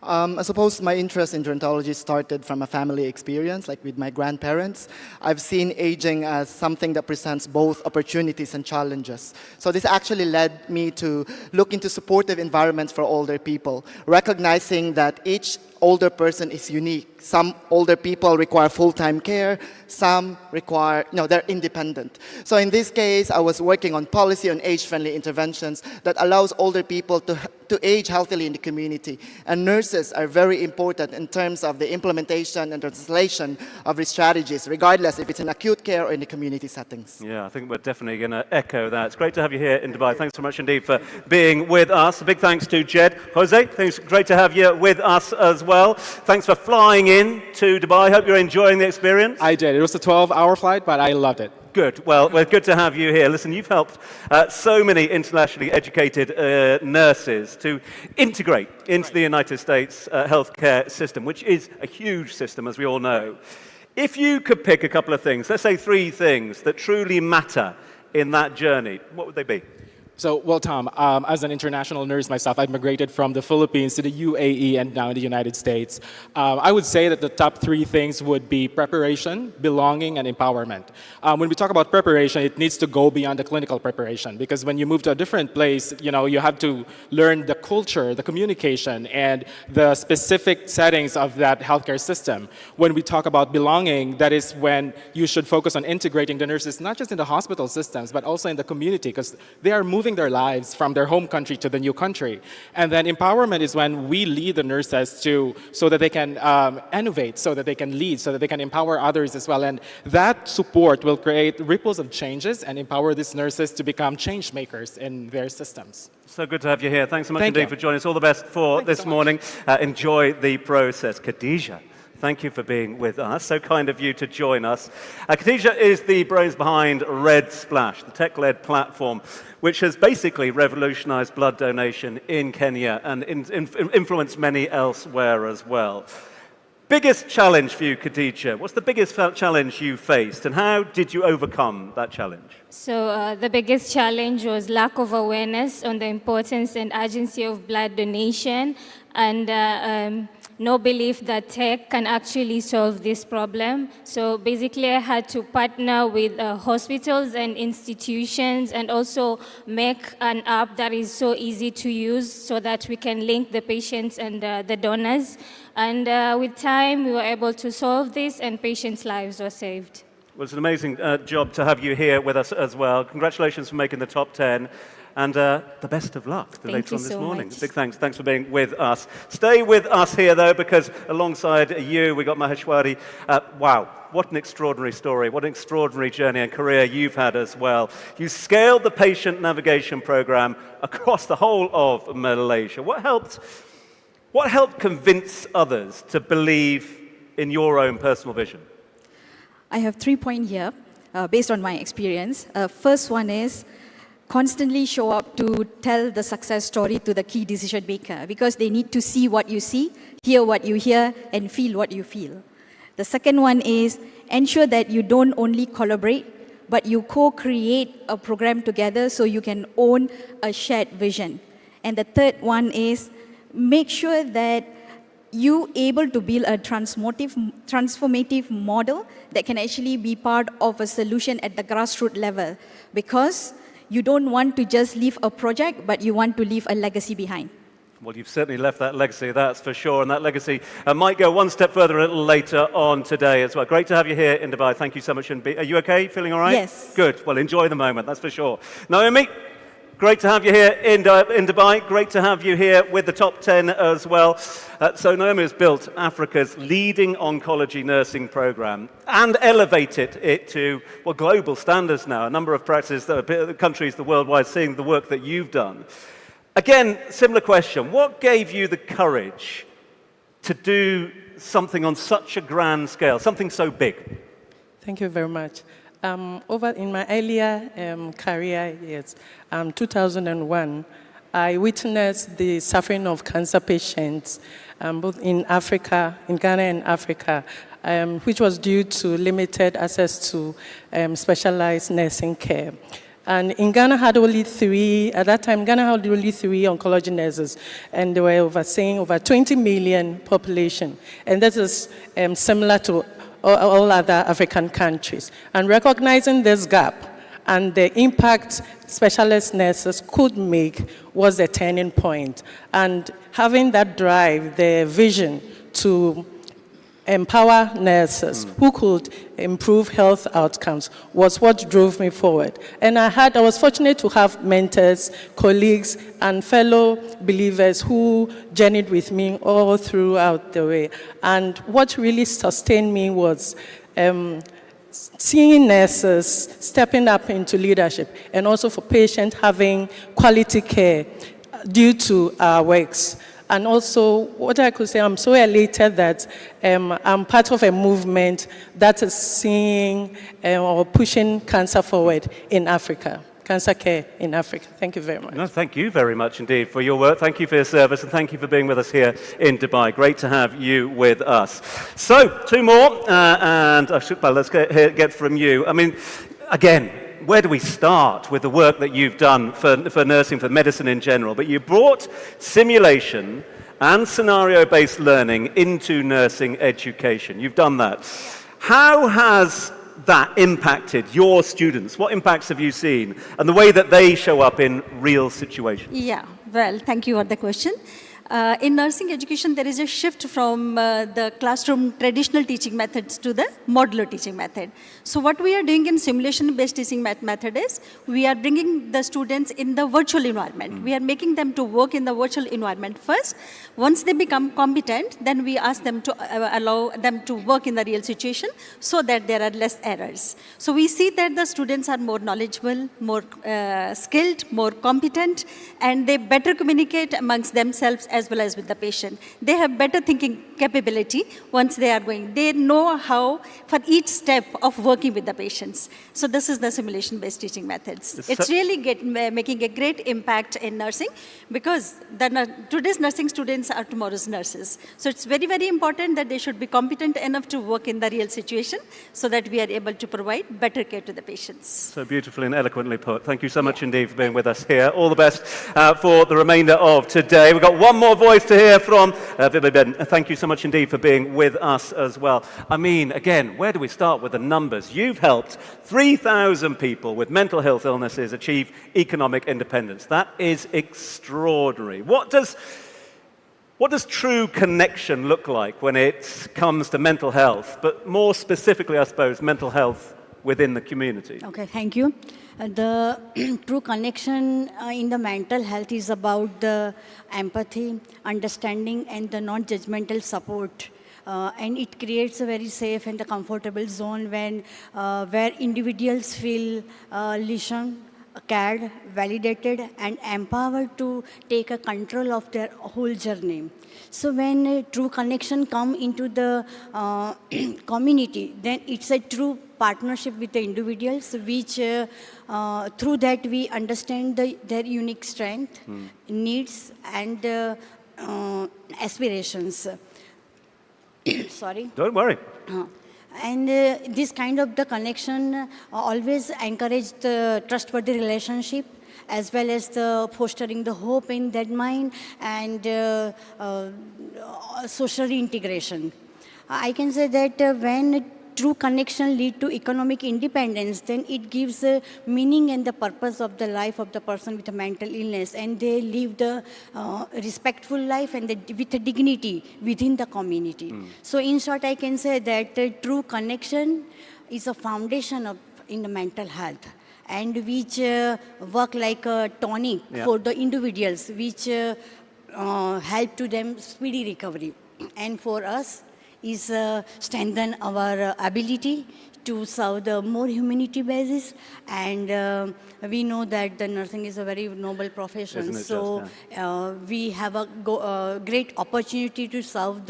I suppose my interest in gerontology started from a family experience, like with my grandparents. I've seen aging as something that presents both opportunities and challenges. So this actually led me to look into supportive environments for older people, recognizing that each older person is unique. Some older people require full-time care, some require, they're independent. So in this case, I was working on policy on age-friendly interventions that allows older people to age healthily in the community. And nurses are very important in terms of the implementation and translation of these strategies, regardless if it's in acute care or in the community settings. Yeah, I think we're definitely going to echo that. It's great to have you here in Dubai. Thanks so much indeed for being with us. A big thanks to Jed. Jose, thanks. Great to have you with us as well. Thanks for flying in to Dubai. Hope you're enjoying the experience. I did. It was a 12-hour flight, but I loved it. Good. Well, good to have you here. Listen, you've helped so many internationally educated nurses to integrate into the United States healthcare system, which is a huge system, as we all know. If you could pick a couple of things, let's say 3 things that truly matter in that journey, what would they be? So, well, Tom, as an international nurse myself, I've migrated from the Philippines to the UAE and now in the United States. I would say that the top 3 things would be preparation, belonging, and empowerment. When we talk about preparation, it needs to go beyond the clinical preparation, because when you move to a different place, you have to learn the culture, the communication, and the specific settings of that healthcare system. When we talk about belonging, that is when you should focus on integrating the nurses, not just in the hospital systems, but also in the community, because they are moving their lives from their home country to the new country. And then empowerment is when we lead the nurses so that they can innovate, so that they can lead, so that they can empower others as well. And that support will create ripples of changes and empower these nurses to become change makers in their systems. So good to have you here. Thanks so much indeed for joining us. All the best for this morning. Enjoy the process. Khadija, thank you for being with us. So kind of you to join us. Khadija is the brains behind Red Splash, the tech-led platform, which has basically revolutionized blood donation in Kenya and influenced many elsewhere as well. Biggest challenge for you, Khadija? What's the biggest challenge you faced, and how did you overcome that challenge? So the biggest challenge was lack of awareness on the importance and urgency of blood donation, and no belief that tech can actually solve this problem. So basically I had to partner with hospitals and institutions and also make an app that is so easy to use so that we can link the patients and the donors. And with time we were able to solve this and patients' lives were saved. Well, it's an amazing job to have you here with us as well. Congratulations for making the top 10. And the best of luck later on this morning. Big thanks. Thanks for being with us. Stay with us here, though, because alongside you, we got Maheshwari. Wow, what an extraordinary story. What an extraordinary journey and career you've had as well. You scaled the patient navigation program across the whole of Malaysia. What helped convince others to believe in your own personal vision? I have 3 points here, based on my experience. First one is, constantly show up to tell the success story to the key decision maker, because they need to see what you see, hear what you hear, and feel what you feel. The second one is ensure that you don't only collaborate, but you co-create a program together so you can own a shared vision. And the third one is make sure that you able to build a transformative model that can actually be part of a solution at the grassroots level, because you don't want to just leave a project, but you want to leave a legacy behind. Well, you've certainly left that legacy, that's for sure, and that legacy might go one step further a little later on today as well. Great to have you here in Dubai. Thank you so much. Are you okay? Feeling all right? Yes. Good. Well, enjoy the moment, that's for sure. Naomi, great to have you here in Dubai. Great to have you here with the top 10 as well. So Naomi has built Africa's leading oncology nursing program and elevated it to, well, global standards now. A number of practices, countries worldwide seeing the work that you've done. Again, similar question. What gave you the courage to do something on such a grand scale, something so big? Thank you very much. Over in my earlier career years, 2001, I witnessed the suffering of cancer patients, both in Africa, in Ghana and Africa. which was due to limited access to specialized nursing care. And in Ghana had only at that time, Ghana had only 3 oncology nurses, and they were overseeing over 20 million population. And that is similar to all other African countries. And recognizing this gap and the impact specialist nurses could make was the turning point. And having that drive, the vision to empower nurses who could improve health outcomes was what drove me forward. And I was fortunate to have mentors, colleagues, and fellow believers who journeyed with me all throughout the way. And what really sustained me was seeing nurses stepping up into leadership, and also for patients having quality care due to our works. And also, what I could say, I'm so elated that I'm part of a movement that is seeing or pushing cancer forward in Africa, cancer care in Africa. Thank you very much. No, thank you very much indeed for your work. Thank you for your service, and thank you for being with us here in Dubai. Great to have you with us. So, 2 more, and let's get from you. I mean, again, where do we start with the work that you've done for nursing, for medicine in general? But you brought simulation and scenario-based learning into nursing education. You've done that. How has that impacted your students? What impacts have you seen, and the way that they show up in real situations? Yeah, well, thank you for the question. In nursing education, there is a shift from the classroom traditional teaching methods to the modular teaching method. So what we are doing in simulation-based teaching method is, we are bringing the students in the virtual environment. We are making them to work in the virtual environment first. Once they become competent, then we ask them to allow them to work in the real situation so that there are less errors. So we see that the students are more knowledgeable, more skilled, more competent, and they better communicate amongst themselves as well as with the patient. They have better thinking capability once they are going. They know how for each step of working with the patients. So this is the simulation-based teaching methods. It's really making a great impact in nursing, because today's nursing students are tomorrow's nurses. So it's very, very important that they should be competent enough to work in the real situation so that we are able to provide better care to the patients. So beautifully and eloquently put. Thank you so much indeed for being with us here. All the best for the remainder of today. We've got one more voice to hear from. Thank you so much indeed for being with us as well. I mean, again, where do we start with the numbers? You've helped 3,000 people with mental health illnesses achieve economic independence. That is extraordinary. What does true connection look like when it comes to mental health, but more specifically, I suppose, mental health within the community? Okay, thank you. The true connection in the mental health is about the empathy, understanding, and the non-judgmental support. And it creates a very safe and a comfortable zone where individuals feel listened, cared, validated, and empowered to take a control of their whole journey. So when a true connection comes into the community, then it's a true partnership with the individuals, which through that we understand their unique strength, needs, and aspirations. Sorry. Don't worry. And this kind of the connection always encourage the trustworthy relationship, as well as the fostering the hope in that mind and social integration. I can say that when true connection lead to economic independence, then it gives the meaning and the purpose of the life of the person with a mental illness, and they live the respectful life and with a dignity within the community. So in short, I can say that true connection is a foundation in the mental health, and which work like a tonic for the individuals, which help to them speedy recovery. And for us, is strengthen our ability to serve the more humanity basis, and we know that the nursing is a very noble profession. So we have a great opportunity to serve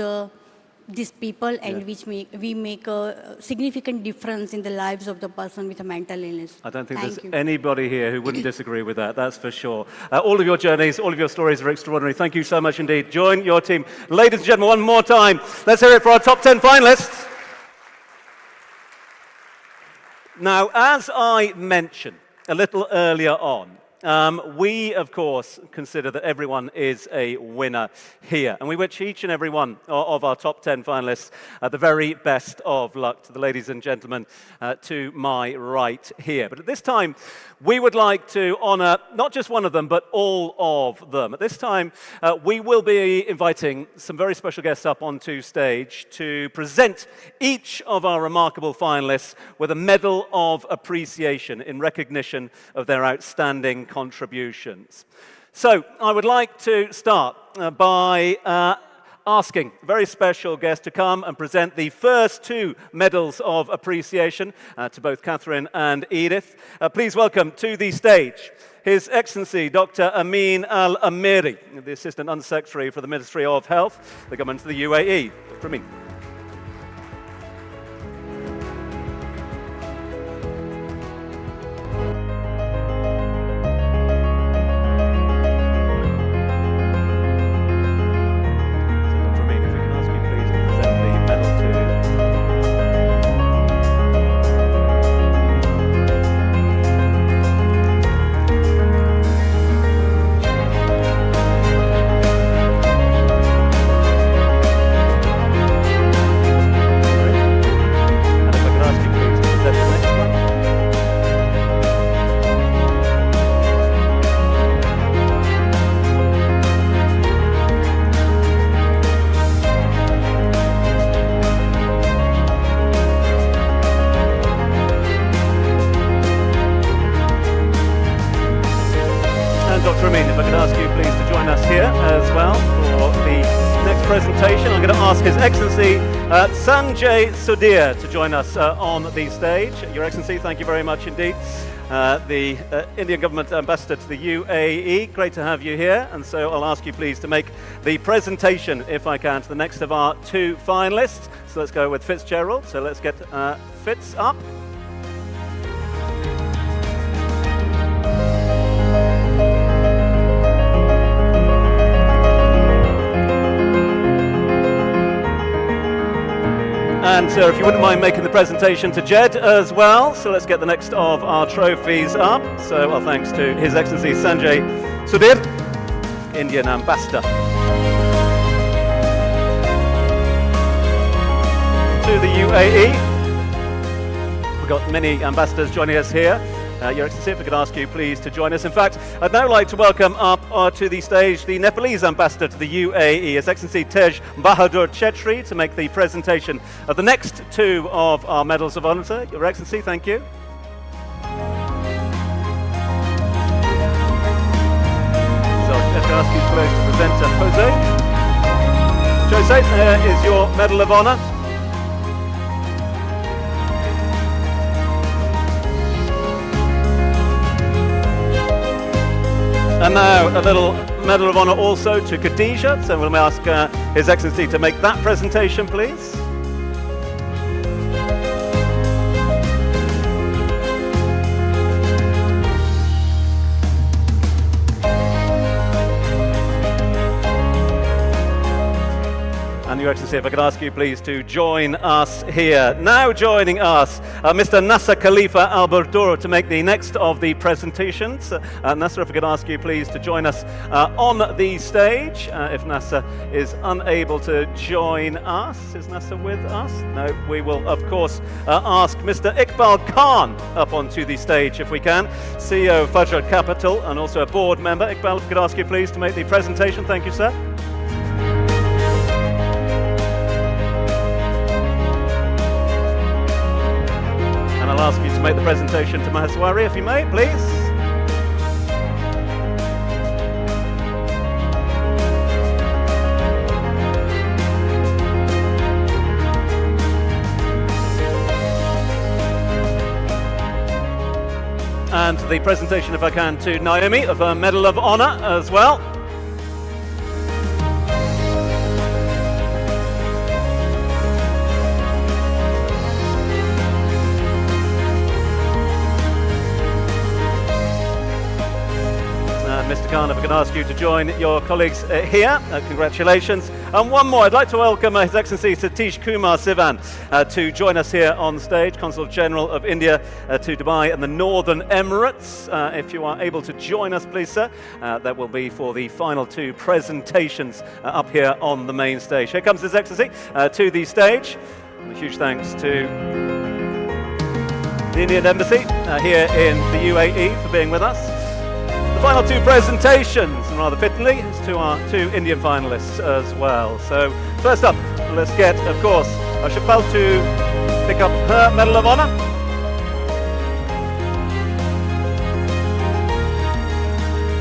these people, and which we make a significant difference in the lives of the person with a mental illness. I don't think there's anybody here who wouldn't disagree with that, that's for sure. All of your journeys, all of your stories are extraordinary. Thank you so much indeed. Join your team. Ladies and gentlemen, one more time, let's hear it for our top 10 finalists. Now, as I mentioned a little earlier on, we, of course, consider that everyone is a winner here. And we wish each and every one of our top 10 finalists the very best of luck to the ladies and gentlemen to my right here. But at this time, we would like to honor not just one of them, but all of them. At this time, we will be inviting some very special guests up onto stage to present each of our remarkable finalists with a Medal of Appreciation in recognition of their outstanding contributions. So I would like to start by asking a very special guest to come and present the first two Medals of Appreciation to both Catherine and Edith. Please welcome to the stage His Excellency Dr. Amin Al-Amiri, the Assistant Undersecretary for the Ministry of Health, the Government of the UAE. Dr. Amin. Dr. Amin, if I could ask you please to join us here as well for the next presentation. I'm going to ask His Excellency Sanjay Sudhir to join us on the stage. Your Excellency, thank you very much indeed. The Indian Government Ambassador to the UAE, great to have you here. And so I'll ask you please to make the presentation, if I can, to the next of our two finalists. So let's go with Fitzgerald. So let's get Fitz up. And sir, if you wouldn't mind making the presentation to Jed as well. So let's get the next of our trophies up. So our thanks to His Excellency Sanjay Sudhir, Indian Ambassador to the UAE. We've got many ambassadors joining us here. Your Excellency, if I could ask you please to join us. In fact, I'd now like to welcome up to the stage the Nepalese ambassador to the UAE, His Excellency Tej Bahadur Chetri, to make the presentation of the next two of our Medals of Honor. Sir, Your Excellency, thank you. So if I ask you please to present Jose. Jose, there is your Medal of Honor. And now a little Medal of Honor also to Khadija. So we'll ask His Excellency to make that presentation, please. And Your Excellency, if I could ask you please to join us here. Now joining us, Mr. Nasser Khalifa Al-Burduro to make the next of the presentations. Nasser, if I could ask you please to join us on the stage. If Nasser is unable to join us, is Nasser with us? No, we will of course ask Mr. Iqbal Khan up onto the stage if we can. CEO of Fajr Capital and also a board member. Iqbal, if I could ask you please to make the presentation. Thank you, sir. I'll ask you to make the presentation to Maheswari, if you may, please. And the presentation, if I can, to Naomi of her Medal of Honor as well. Mr. Khan, if I we can ask you to join your colleagues here. Congratulations. And one more, I'd like to welcome His Excellency Satish Kumar Sivan to join us here on stage, Consul General of India to Dubai and the Northern Emirates. If you are able to join us, please, sir, that will be for the final two presentations up here on the main stage. Here comes His Excellency to the stage. And a huge thanks to the Indian Embassy here in the UAE for being with us. The final two presentations, and rather fittingly, is to our two Indian finalists as well. So first up, let's get, of course, Shapal to pick up her Medal of Honor.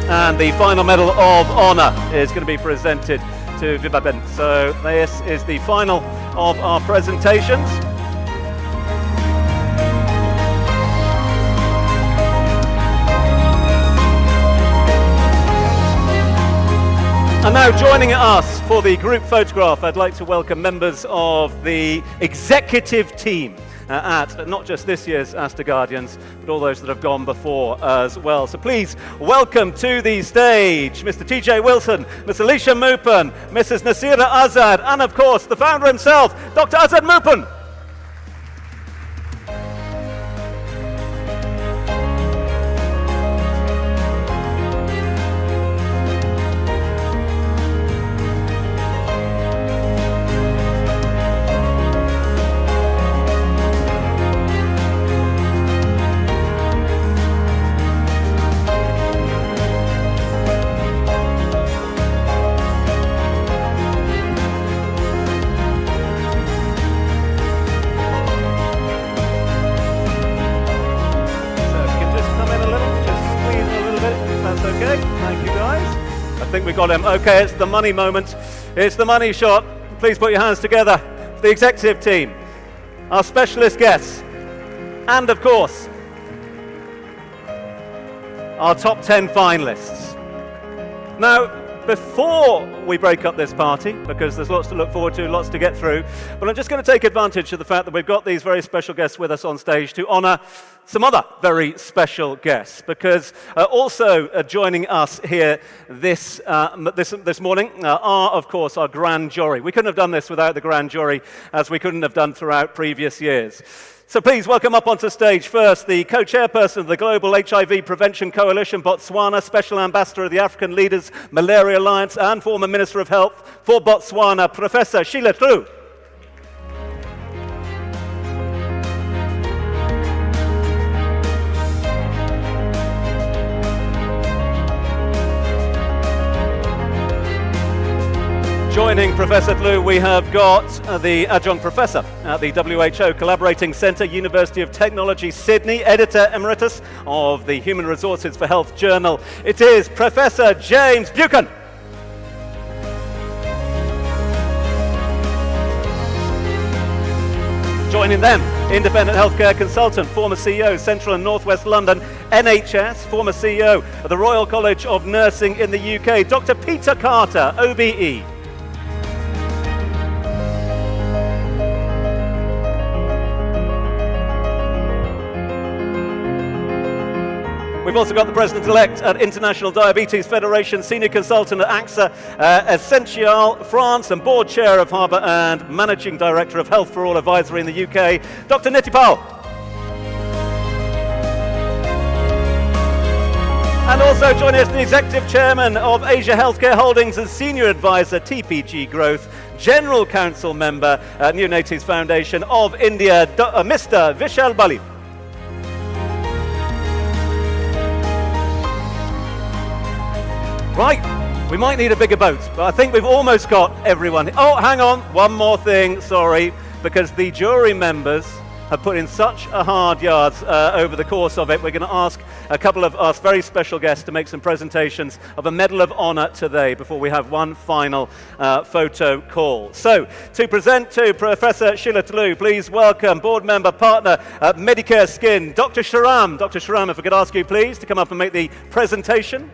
And the final Medal of Honor is going to be presented to Vibaben. So this is the final of our presentations. And now joining us for the group photograph, I'd like to welcome members of the executive team at not just this year's Aster Guardians, but all those that have gone before as well. So please welcome to the stage Mr. TJ Wilson, Ms. Alicia Mupan, Mrs. Nasira Azad, and of course the founder himself, Dr. Azad Mupan. Got him. Okay, it's the money moment. It's the money shot. Please put your hands together for the executive team, our specialist guests, and of course, our top 10 finalists. Now, before we break up this party, because there's lots to look forward to, lots to get through, but I'm just going to take advantage of the fact that we've got these very special guests with us on stage to honor some other very special guests, because also joining us here this morning are, of course, our grand jury. We couldn't have done this without the grand jury, as we couldn't have done throughout previous years. So please welcome up onto stage first the co-chairperson of the Global HIV Prevention Coalition, Botswana, Special Ambassador of the African Leaders Malaria Alliance, and former Minister of Health for Botswana, Professor Sheila Tlu. Joining Professor Tlu, we have got the adjunct professor at the WHO Collaborating Centre, University of Technology, Sydney, editor emeritus of the Human Resources for Health journal. It is Professor James Buchan. Joining them, independent healthcare consultant, former CEO, Central and North West London NHS, former CEO of the Royal College of Nursing in the UK, Dr. Peter Carter, OBE. We've also got the President-elect at International Diabetes Federation, Senior Consultant at AXA Essential France, and Board Chair of Harbour and Managing Director of Health for All Advisory in the UK, Dr. Nitipal. And also joining us, the Executive Chairman of Asia Healthcare Holdings and Senior Advisor, TPG Growth, General Council Member at Neonatives Foundation of India, Mr. Vishal Bali. Right, we might need a bigger boat, but I think we've almost got everyone. Oh, hang on, one more thing, sorry, because the jury members have put in such a hard yards over the course of it. We're going to ask a couple of our very special guests to make some presentations of a Medal of Honor today before we have one final photo call. So, to present to Professor Sheila Tlu, please welcome board member, partner at Medicare Skin, Dr. Sharam. Dr. Sharam, if I could ask you please to come up and make the presentation.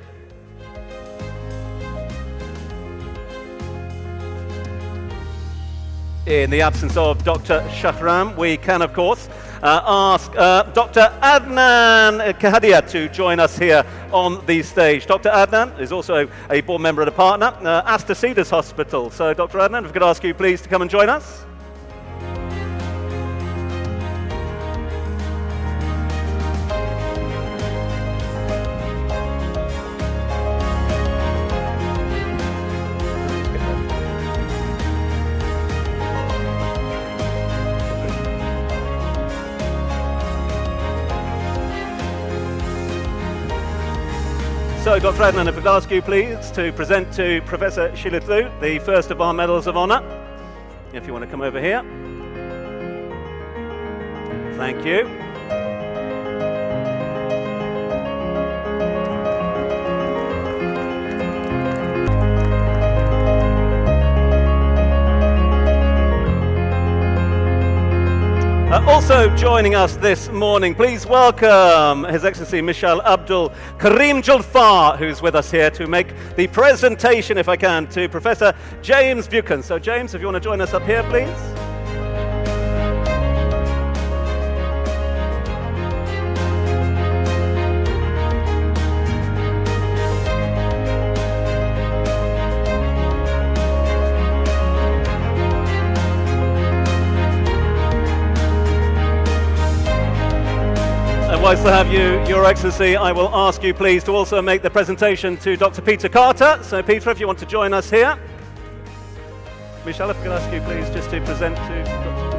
In the absence of Dr. Shahram, we can, of course, ask Dr. Adnan Kahadia to join us here on the stage. Dr. Adnan is also a board member and a partner, Aster Cedars Hospital. So, Dr. Adnan, if I could ask you please to come and join us. So, Dr. Adnan, if I could ask you please to present to Professor Shilitlu the first of our Medals of Honor. If you want to come over here. Thank you. Also joining us this morning, please welcome His Excellency Mishal Abdul Karim Julfar, who's with us here to make the presentation, if I can, to Professor James Buchan. So James, if you want to join us up here, please. Nice to have you, Your Excellency. I will ask you please to also make the presentation to Dr. Peter Carter. So Peter, if you want to join us here. Michelle, if I could ask you please just to present to Dr. Carter.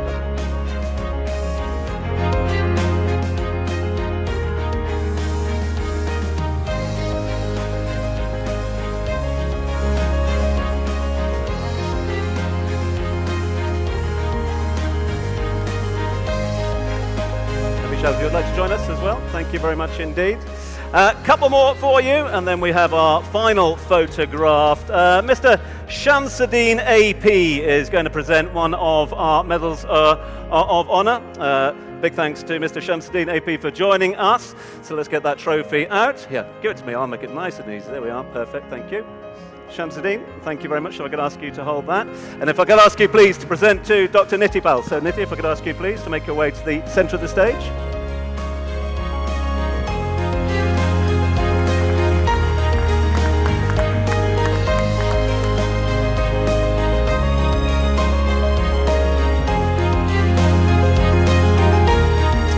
Michelle, if you would like to join us as well, thank you very much indeed. A couple more for you, and then we have our final photograph. Mr. Shamsuddin AP is going to present one of our Medals of Honor. Big thanks to Mr. Shamsuddin AP for joining us. So let's get that trophy out. Yeah, give it to me. I'll make it nice and easy. There we are. Perfect. Thank you. Shamsuddin, thank you very much. So I could ask you to hold that. And if I could ask you please to present to Dr. Nitipal. So Niti, if I could ask you please to make your way to the center of the stage.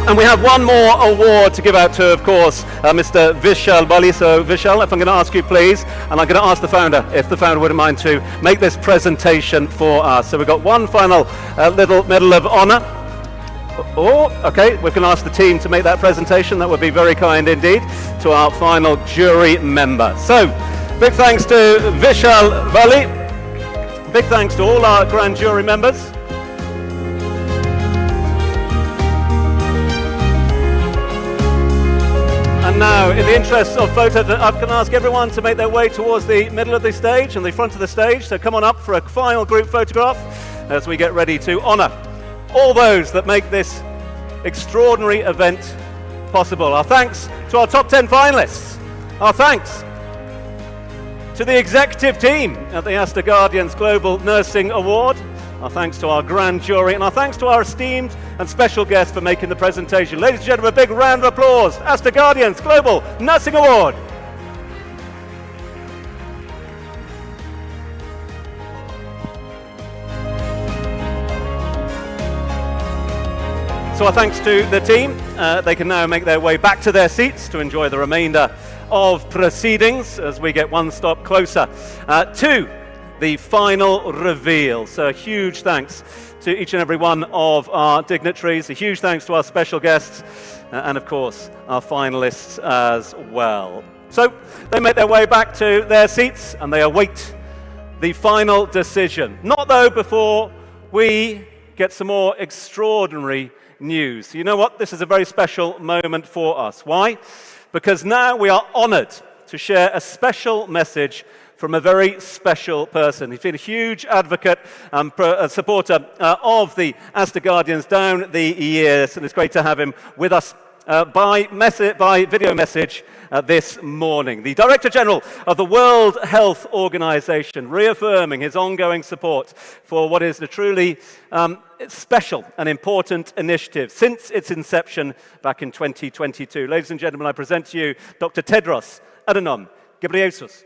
And we have one more award to give out to, of course, Mr. Vishal Bali. So, Vishal, if I'm going to ask you, please, and I'm going to ask the founder, if the founder wouldn't mind to make this presentation for us. So we've got one final little Medal of Honor. Oh, okay, we can ask the team to make that presentation. That would be very kind indeed to our final jury member. So, big thanks to Vishal Bali. Big thanks to all our grand jury members. And now, in the interest of photo, I'm going to ask everyone to make their way towards the middle of the stage and the front of the stage. So come on up for a final group photograph as we get ready to honor all those that make this extraordinary event possible. Our thanks to our top 10 finalists. Our thanks to the executive team at the Aster Guardians Global Nursing Award. Our thanks to our grand jury, and our thanks to our esteemed and special guests for making the presentation. Ladies and gentlemen, a big round of applause. Aster Guardians Global Nursing Award. So our thanks to the team. They can now make their way back to their seats to enjoy the remainder of proceedings as we get one stop closer to the final reveal. So a huge thanks to each and every one of our dignitaries, a huge thanks to our special guests, and of course, our finalists as well. So they make their way back to their seats and they await the final decision. Not though before we get some more extraordinary news. You know what? This is a very special moment for us. Why? Because now we are honored to share a special message from a very special person. He's been a huge advocate and supporter of the Aster Guardians down the years, and it's great to have him with us by video message this morning. The Director General of the World Health Organization reaffirming his ongoing support for what is a truly special and important initiative since its inception back in 2022. Ladies and gentlemen, I present to you Dr. Tedros Adhanom Ghebreyesus.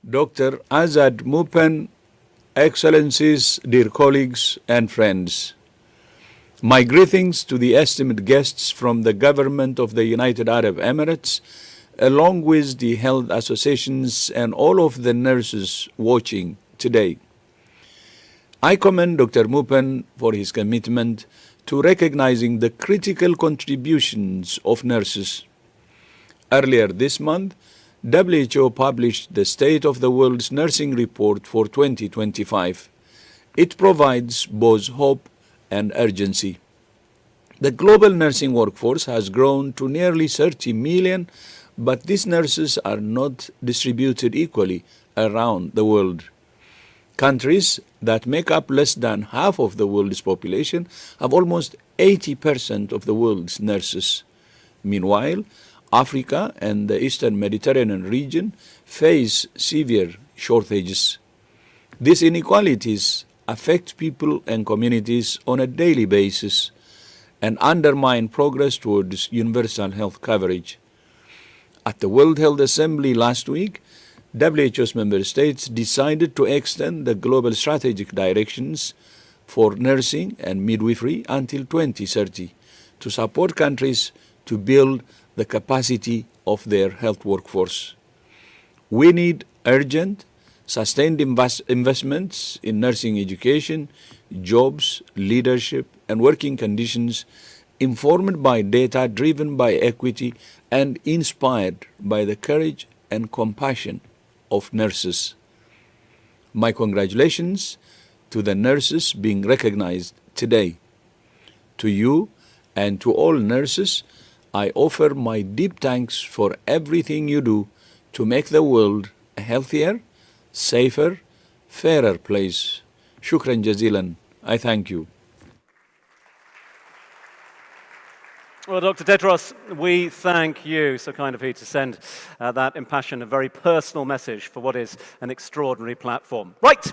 Dr. Azad Mupen, Excellencies, dear colleagues and friends. My greetings to the esteemed guests from the government of the United Arab Emirates, along with the health associations and all of the nurses watching today. I commend Dr. Mupen for his commitment to recognizing the critical contributions of nurses. Earlier this month, WHO published the State of the World's Nursing Report for 2025. It provides both hope and urgency. The global nursing workforce has grown to nearly 30 million, but these nurses are not distributed equally around the world. Countries that make up less than half of the world's population have almost 80% of the world's nurses. Meanwhile, Africa and the Eastern Mediterranean region face severe shortages. These inequalities affect people and communities on a daily basis and undermine progress towards universal health coverage. At the World Health Assembly last week, WHO's member states decided to extend the global strategic directions for nursing and midwifery until 2030 to support countries to build the capacity of their health workforce. We need urgent, sustained investments in nursing education, jobs, leadership, and working conditions informed by data, driven by equity, and inspired by the courage and compassion of nurses. My congratulations to the nurses being recognized today. To you and to all nurses, I offer my deep thanks for everything you do to make the world a healthier, safer, fairer place. Shukran jazilan. I thank you. Well, Dr. Tedros, we thank you. So kind of you to send that impassioned and very personal message for what is an extraordinary platform. Right,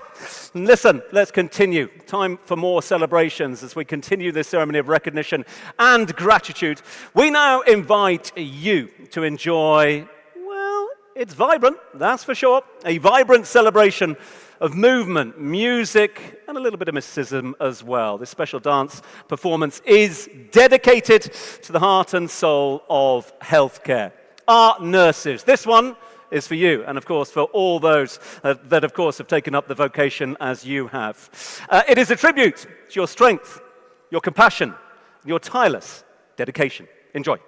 listen, let's continue. Time for more celebrations as we continue this ceremony of recognition and gratitude. We now invite you to enjoy, well, it's vibrant, that's for sure, a vibrant celebration of movement, music, and a little bit of mysticism as well. This special dance performance is dedicated to the heart and soul of healthcare. Our nurses. This one is for you, and of course for all those that of course have taken up the vocation as you have. It is a tribute to your strength, your compassion, and your tireless dedication. Enjoy.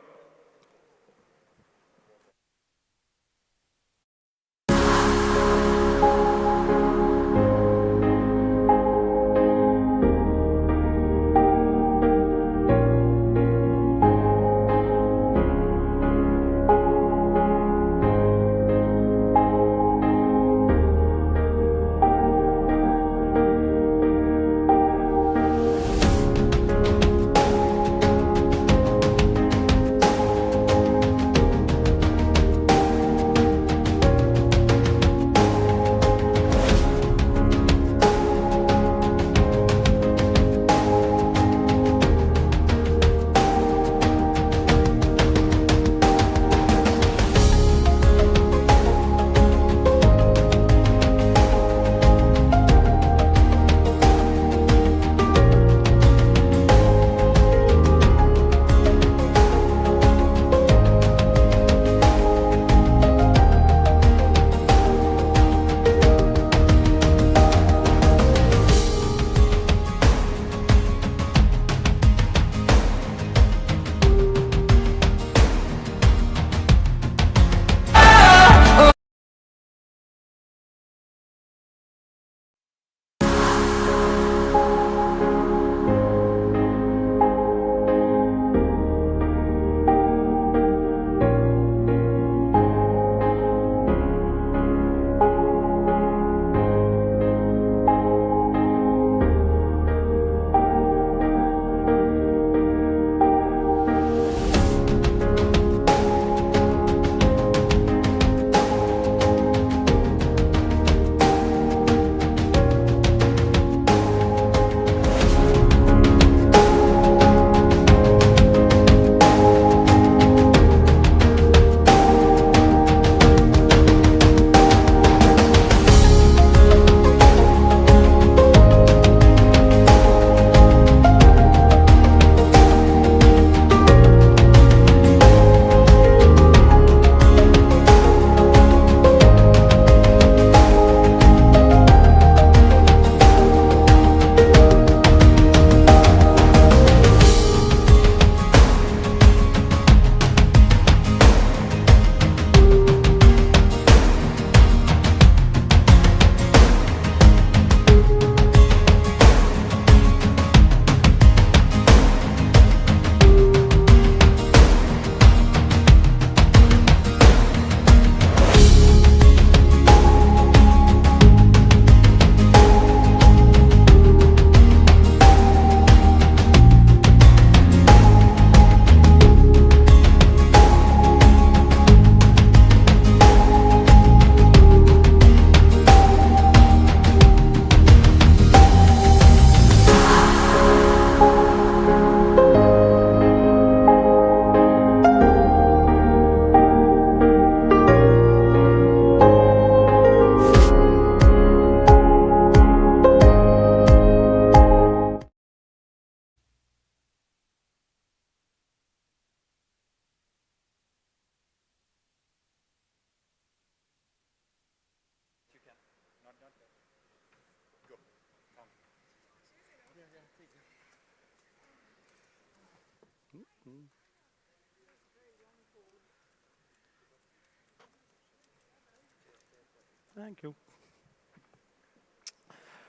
Thank you.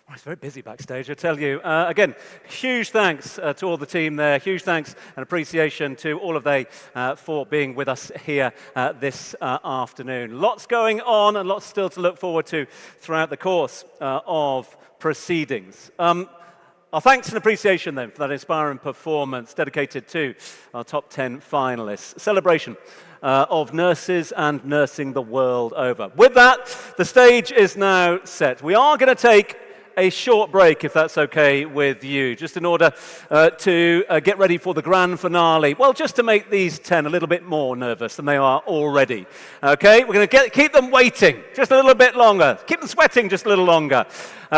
Well, it's very busy backstage, I tell you. Again, huge thanks to all the team there. Huge thanks and appreciation to all of they for being with us here this afternoon. Lots going on and lots still to look forward to throughout the course of proceedings. Our thanks and appreciation then for that inspiring performance dedicated to our top 10 finalists. Celebration of nurses and nursing the world over. With that, the stage is now set. We are going to take a short break, if that's okay with you, just in order to get ready for the grand finale. Well, just to make these 10 a little bit more nervous than they are already. Okay, we're going to keep them waiting just a little bit longer, keep them sweating just a little longer.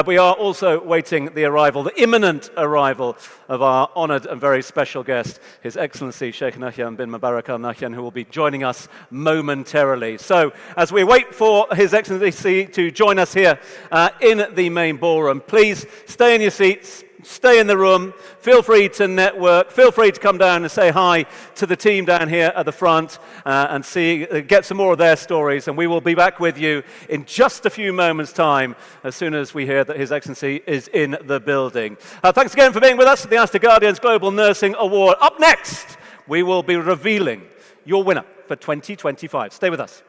We are also waiting the imminent arrival of our honoured and very special guest, His Excellency Sheikh Nahyan bin Mubarak Al Nahyan, who will be joining us momentarily. So, as we wait for His Excellency to join us here in the main ballroom, please stay in your seats, stay in the room, feel free to network, feel free to come down and say hi to the team down here at the front and get some more of their stories, and we will be back with you in just a few moments' time as soon as we hear that His Excellency is in the building. Thanks again for being with us at the Aster Guardians Global Nursing Award. Up next, we will be revealing your winner for 2025. Stay with us.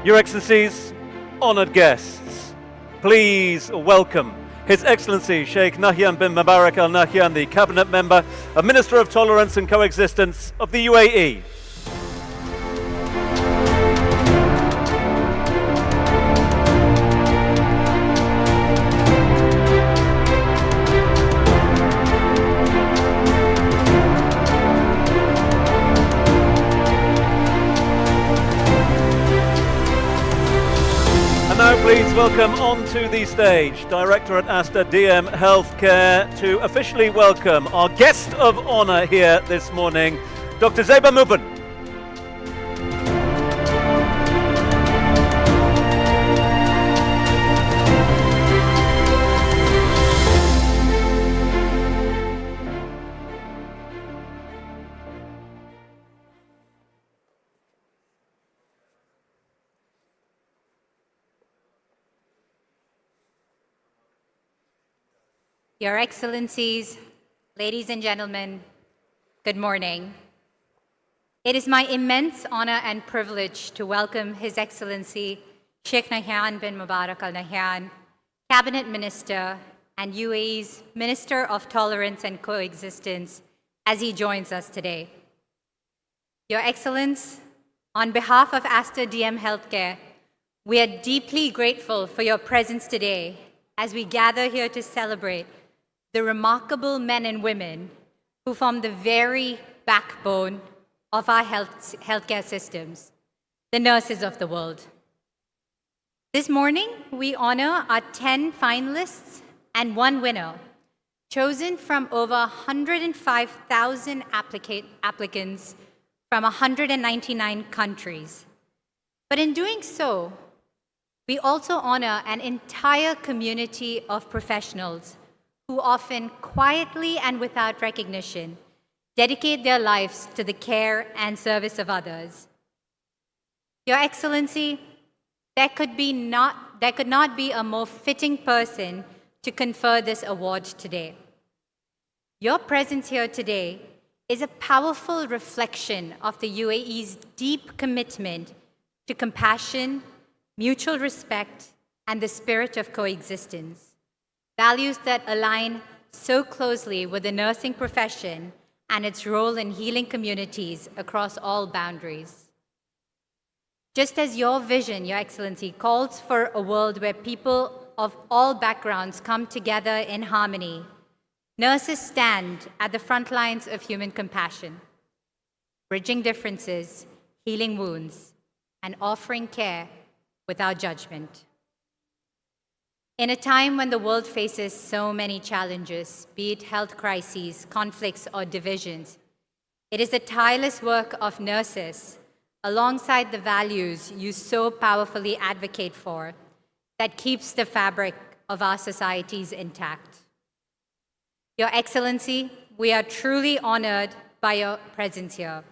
Your Excellencies, honored guests, please welcome His Excellency Sheikh Nahyan bin Mubarak Al Nahyan, the Cabinet Member, a Minister of Tolerance and Coexistence of the UAE. Now please welcome onto the stage Director at Aster DM Healthcare to officially welcome our guest of honor here this morning, Dr. Leiber Muben. Your Excellencies, ladies and gentlemen, good morning. It is my immense honor and privilege to welcome His Excellency Sheikh Nahyan bin Mubarak Al Nahyan, Cabinet Minister and UAE's Minister of Tolerance and Coexistence, as he joins us today. Your Excellence, on behalf of Aster DM Healthcare, we are deeply grateful for your presence today as we gather here to celebrate the remarkable men and women who form the very backbone of our healthcare systems, the nurses of the world. This morning, we honor our 10 finalists and 1 winner, chosen from over 105,000 applicants from 199 countries. But in doing so, we also honor an entire community of professionals who often quietly and without recognition dedicate their lives to the care and service of others. Your Excellency, there could not be a more fitting person to confer this award today. Your presence here today is a powerful reflection of the UAE's deep commitment to compassion, mutual respect, and the spirit of coexistence. Values that align so closely with the nursing profession and its role in healing communities across all boundaries. Just as your vision, Your Excellency, calls for a world where people of all backgrounds come together in harmony, nurses stand at the front lines of human compassion, bridging differences, healing wounds, and offering care without judgment. In a time when the world faces so many challenges, be it health crises, conflicts, or divisions, it is the tireless work of nurses, alongside the values you so powerfully advocate for, that keeps the fabric of our societies intact. Your Excellency, we are truly honored by your presence here,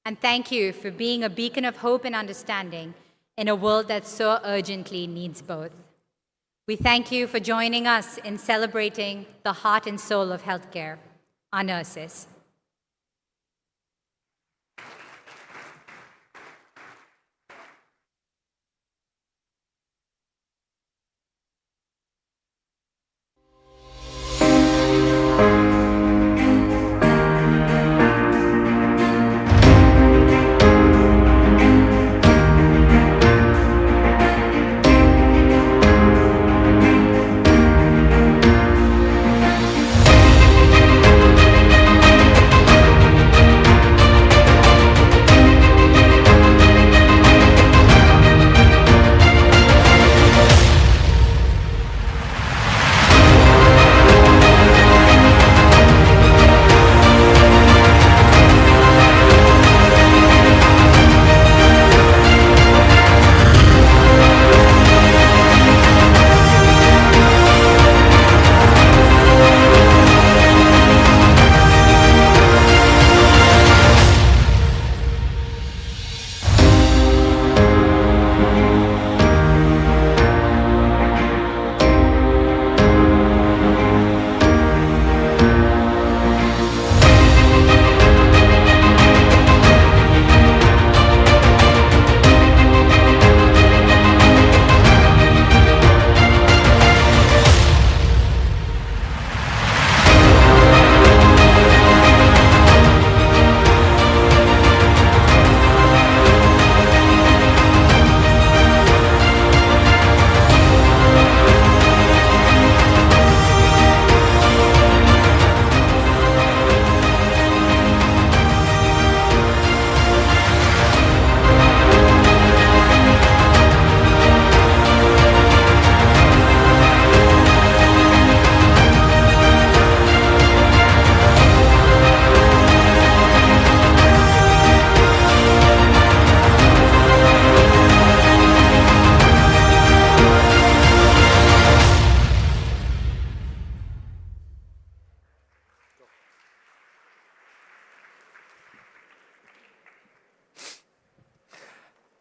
and thank you for being a beacon of hope and understanding in a world that so urgently needs both. We thank you for joining us in celebrating the heart and soul of healthcare, our nurses.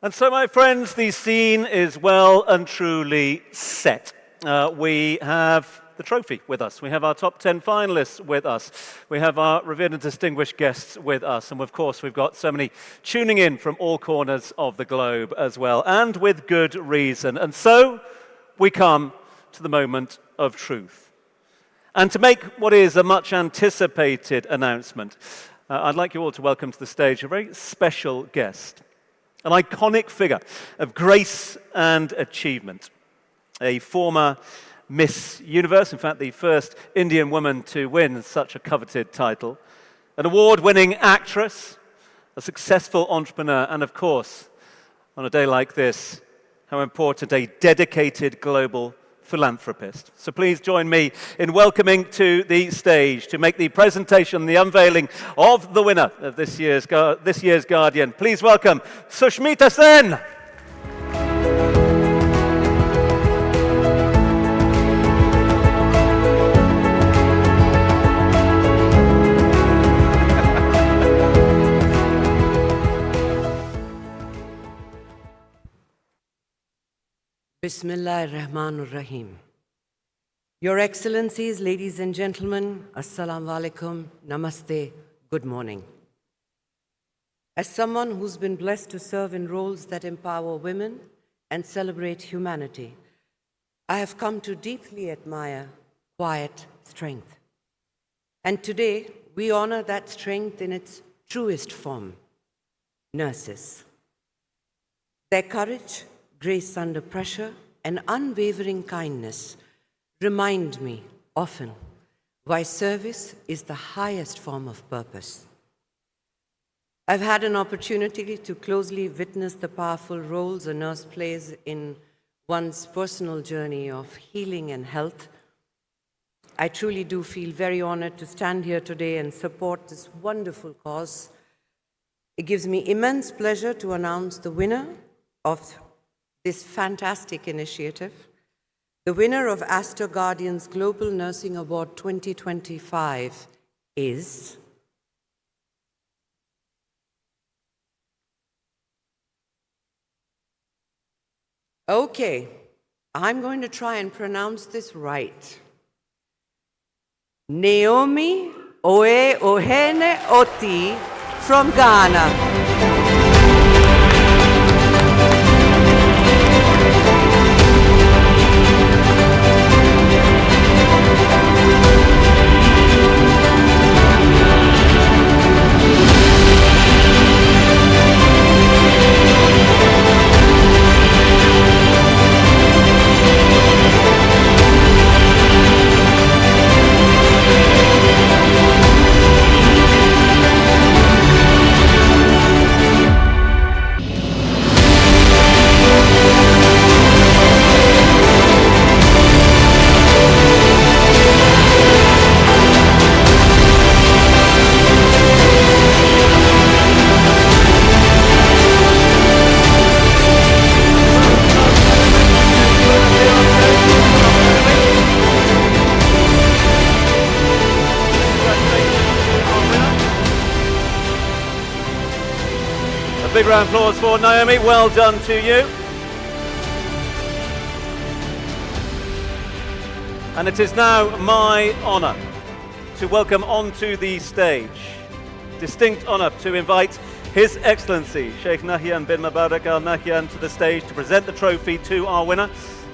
And so, my friends, the scene is well and truly set. We have the trophy with us. We have our top 10 finalists with us. We have our revered and distinguished guests with us. And of course, we've got so many tuning in from all corners of the globe as well, and with good reason. And so, we come to the moment of truth. And to make what is a much anticipated announcement, I'd like you all to welcome to the stage a very special guest. An iconic figure of grace and achievement. A former Miss Universe, in fact, the first Indian woman to win such a coveted title. An award-winning actress, a successful entrepreneur, and of course, on a day like this, how important, a dedicated global philanthropist. So please join me in welcoming to the stage to make the presentation, the unveiling of the winner of this year's Guardian. Please welcome Sushmita Sen. Bismillahir-Rahmanir-Rahim. Your Excellencies, ladies and gentlemen, Assalamu alaikum, Namaste, good morning. As someone who's been blessed to serve in roles that empower women and celebrate humanity, I have come to deeply admire quiet strength. And today, we honor that strength in its truest form, nurses. Their courage, grace under pressure, and unwavering kindness remind me often why service is the highest form of purpose. I've had an opportunity to closely witness the powerful roles a nurse plays in one's personal journey of healing and health. I truly do feel very honored to stand here today and support this wonderful cause. It gives me immense pleasure to announce the winner of this fantastic initiative. The winner of Aster Guardian's Global Nursing Award 2025 is okay, I'm going to try and pronounce this right. Naomi Ohene Oti from Ghana. Big round of applause for Naomi. Well done to you. And it is now my honor to welcome onto the stage, distinct honor to invite His Excellency Sheikh Nahyan bin Mubarak Al Nahyan to the stage to present the trophy to our winner.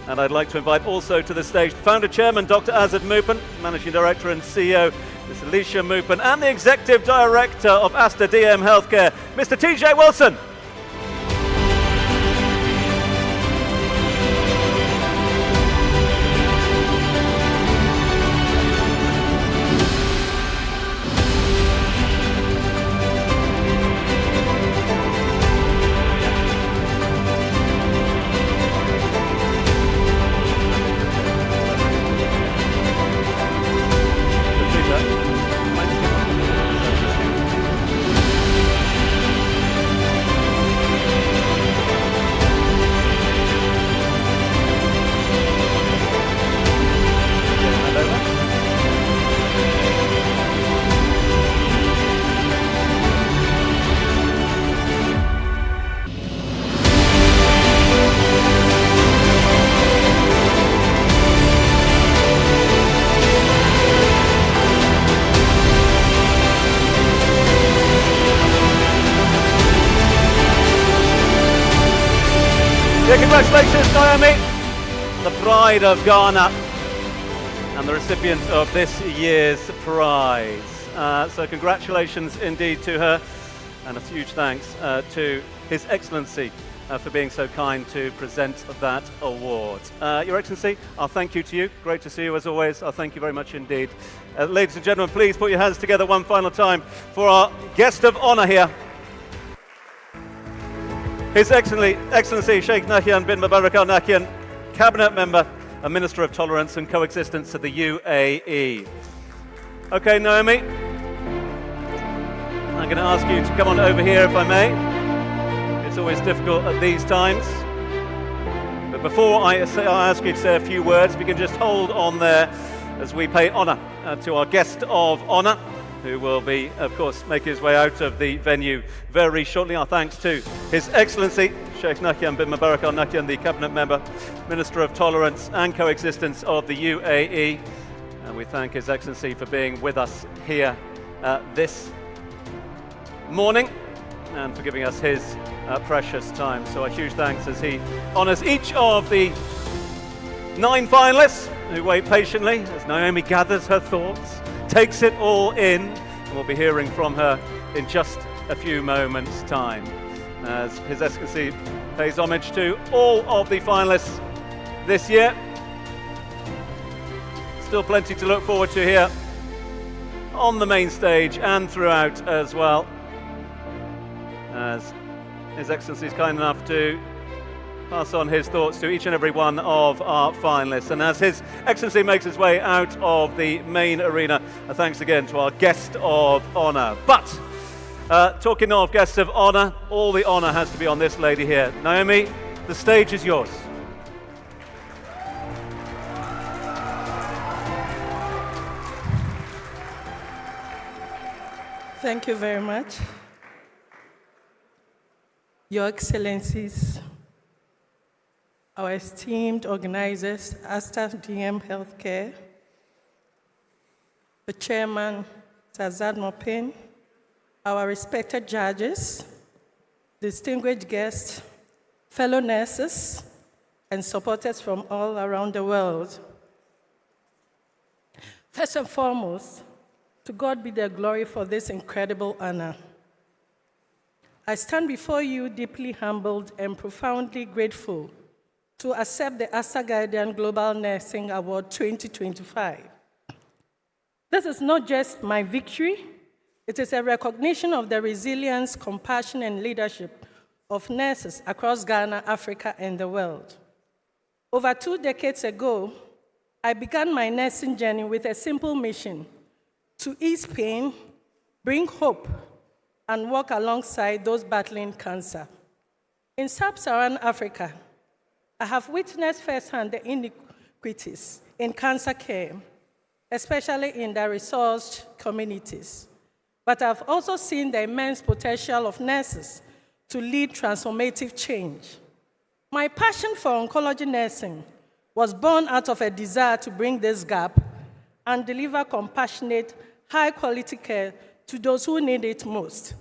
And I'd like to invite also to the stage Founder Chairman Dr. Azad Moopen, Managing Director and CEO Ms. Alicia Moopen, and the Executive Director of Aster DM Healthcare, Mr. TJ Wilson. Yeah, congratulations, Naomi, the pride of Ghana and the recipient of this year's prize. So congratulations indeed to her, and a huge thanks to His Excellency for being so kind to present that award. Your Excellency, our thank you to you. Great to see you as always. Our thank you very much indeed. Ladies and gentlemen, please put your hands together one final time for our guest of honor here. His Excellency Sheikh Nahyan bin Mubarak Al Nahyan, Cabinet Member and Minister of Tolerance and Coexistence of the UAE. Okay, Naomi, I'm going to ask you to come on over here if I may. It's always difficult at these times. But before I ask you to say a few words, if you can just hold on there as we pay honour to our guest of honour, who will be, of course, making his way out of the venue very shortly. Our thanks to His Excellency Sheikh Nahyan bin Mubarak Al Nahyan, the Cabinet Member, Minister of Tolerance and Coexistence of the UAE. And we thank His Excellency for being with us here this morning and for giving us his precious time. So a huge thanks as he honours each of the 9 finalists who wait patiently as Naomi gathers her thoughts, takes it all in, and we'll be hearing from her in just a few moments' time as His Excellency pays homage to all of the finalists this year. Still plenty to look forward to here on the main stage and throughout as well, as His Excellency is kind enough to pass on his thoughts to each and every one of our finalists. And as His Excellency makes his way out of the main arena, thanks again to our guest of honour. But talking of guests of honour, all the honour has to be on this lady here. Naomi, the stage is yours. Thank you very much. Your Excellencies, our esteemed organizers, Aster DM Healthcare, the Chairman, Azad Mopin, our respected judges, distinguished guests, fellow nurses, and supporters from all around the world. First and foremost, to God be the glory for this incredible honor. I stand before you deeply humbled and profoundly grateful to accept the Aster Guardian Global Nursing Award 2025. This is not just my victory, it is a recognition of the resilience, compassion, and leadership of nurses across Ghana, Africa, and the world. Over 2 decades ago, I began my nursing journey with a simple mission: to ease pain, bring hope, and walk alongside those battling cancer. In sub-Saharan Africa, I have witnessed firsthand the inequities in cancer care, especially in the resourced communities. But I've also seen the immense potential of nurses to lead transformative change. My passion for oncology nursing was born out of a desire to bring this gap and deliver compassionate, high-quality care to those who need it most.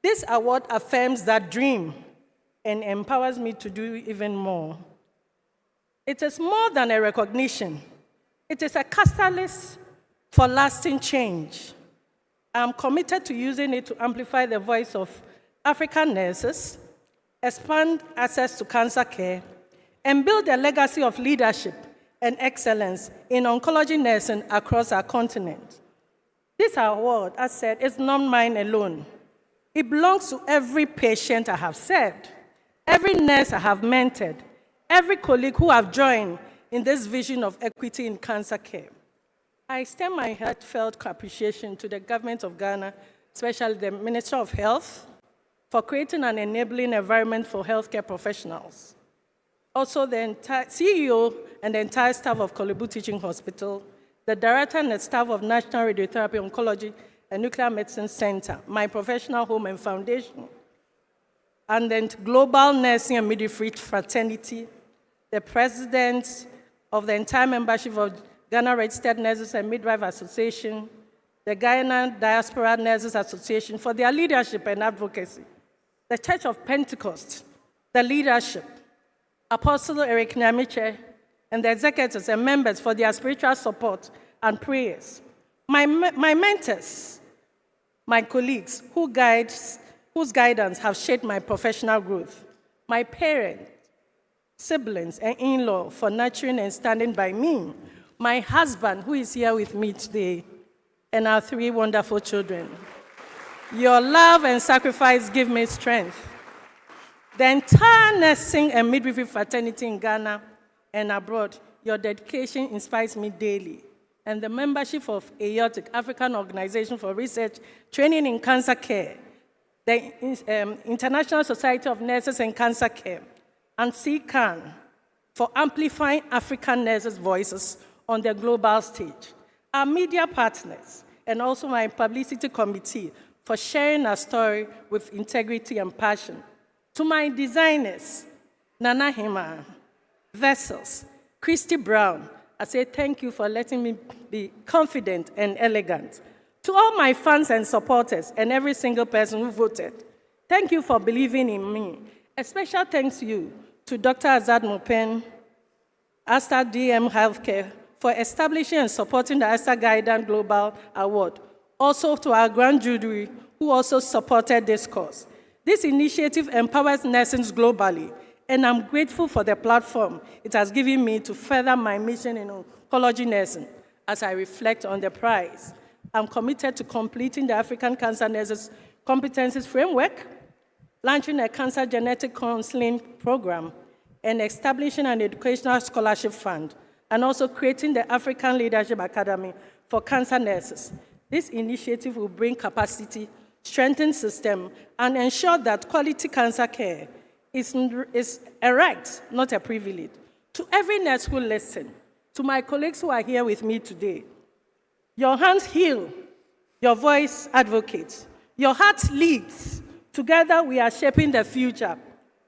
This award affirms that dream and empowers me to do even more. It is more than a recognition. It is a catalyst for lasting change. I'm committed to using it to amplify the voice of African nurses, expand access to cancer care, and build a legacy of leadership and excellence in oncology nursing across our continent. This award, as said, is not mine alone. It belongs to every patient I have served, every nurse I have mentored, every colleague who have joined in this vision of equity in cancer care. I extend my heartfelt appreciation to the government of Ghana, especially the Minister of Health, for creating an enabling environment for healthcare professionals. Also, the entire CEO and the entire staff of Kolebu Teaching Hospital, the director and the staff of National Radiotherapy Oncology and Nuclear Medicine Center, my professional home and foundation, and then Global Nursing and Midwifery Fraternity, the president of the entire membership of Ghana Registered Nurses and Midwife Association, the Ghana Diaspora Nurses Association for their leadership and advocacy, the Church of Pentecost, the leadership, Apostle Eric Nyamiche, and the executives and members for their spiritual support and prayers. My mentors, my colleagues, whose guidance have shaped my professional growth. My parents, siblings, and in-law for nurturing and standing by me. My husband, who is here with me today, and our 3 wonderful children. Your love and sacrifice give me strength. The entire nursing and midwifery fraternity in Ghana and abroad, your dedication inspires me daily. And the membership of AOTIC, African Organization for Research, Training in Cancer Care, the International Society of Nurses in Cancer Care, and CCAN for amplifying African nurses' voices on the global stage. Our media partners, and also my publicity committee for sharing our story with integrity and passion. To my designers, Nana Hima, Vessels, Christy Brown, I say thank you for letting me be confident and elegant. To all my fans and supporters and every single person who voted, thank you for believing in me. A special thanks to you, to Dr. Azad Mupen, Aster DM Healthcare, for establishing and supporting the Aster Guidance Global Award. Also to our grand jury, who also supported this cause. This initiative empowers nurses globally, and I'm grateful for the platform it has given me to further my mission in oncology nursing as I reflect on the prize. I'm committed to completing the African Cancer Nurses Competencies Framework, launching a cancer genetic counseling program, and establishing an educational scholarship fund, and also creating the African Leadership Academy for cancer nurses. This initiative will bring capacity, strengthen system, and ensure that quality cancer care is a right, not a privilege. To every nurse who listens, to my colleagues who are here with me today, your hands heal, your voice advocates, your heart leads. Together we are shaping the future.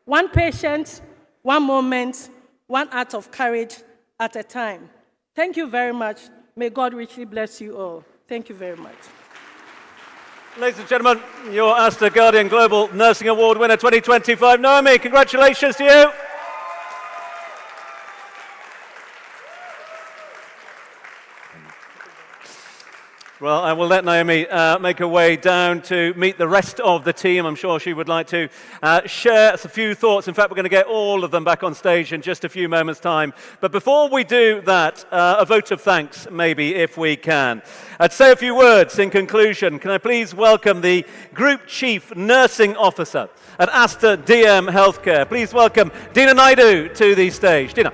One patient, one moment, one act of courage at a time. Thank you very much. May God richly bless you all. Thank you very much. Ladies and gentlemen, your Aster Guardian Global Nursing Award winner 2025, Naomi, congratulations to you. Well, I will let Naomi make her way down to meet the rest of the team. I'm sure she would like to share a few thoughts. In fact, we're going to get all of them back on stage in just a few moments' time. But before we do that, a vote of thanks, maybe, if we can. I'd say a few words in conclusion. Can I please welcome the Group Chief Nursing Officer at Aster DM Healthcare. Please welcome Dina Naidu to the stage. Dina.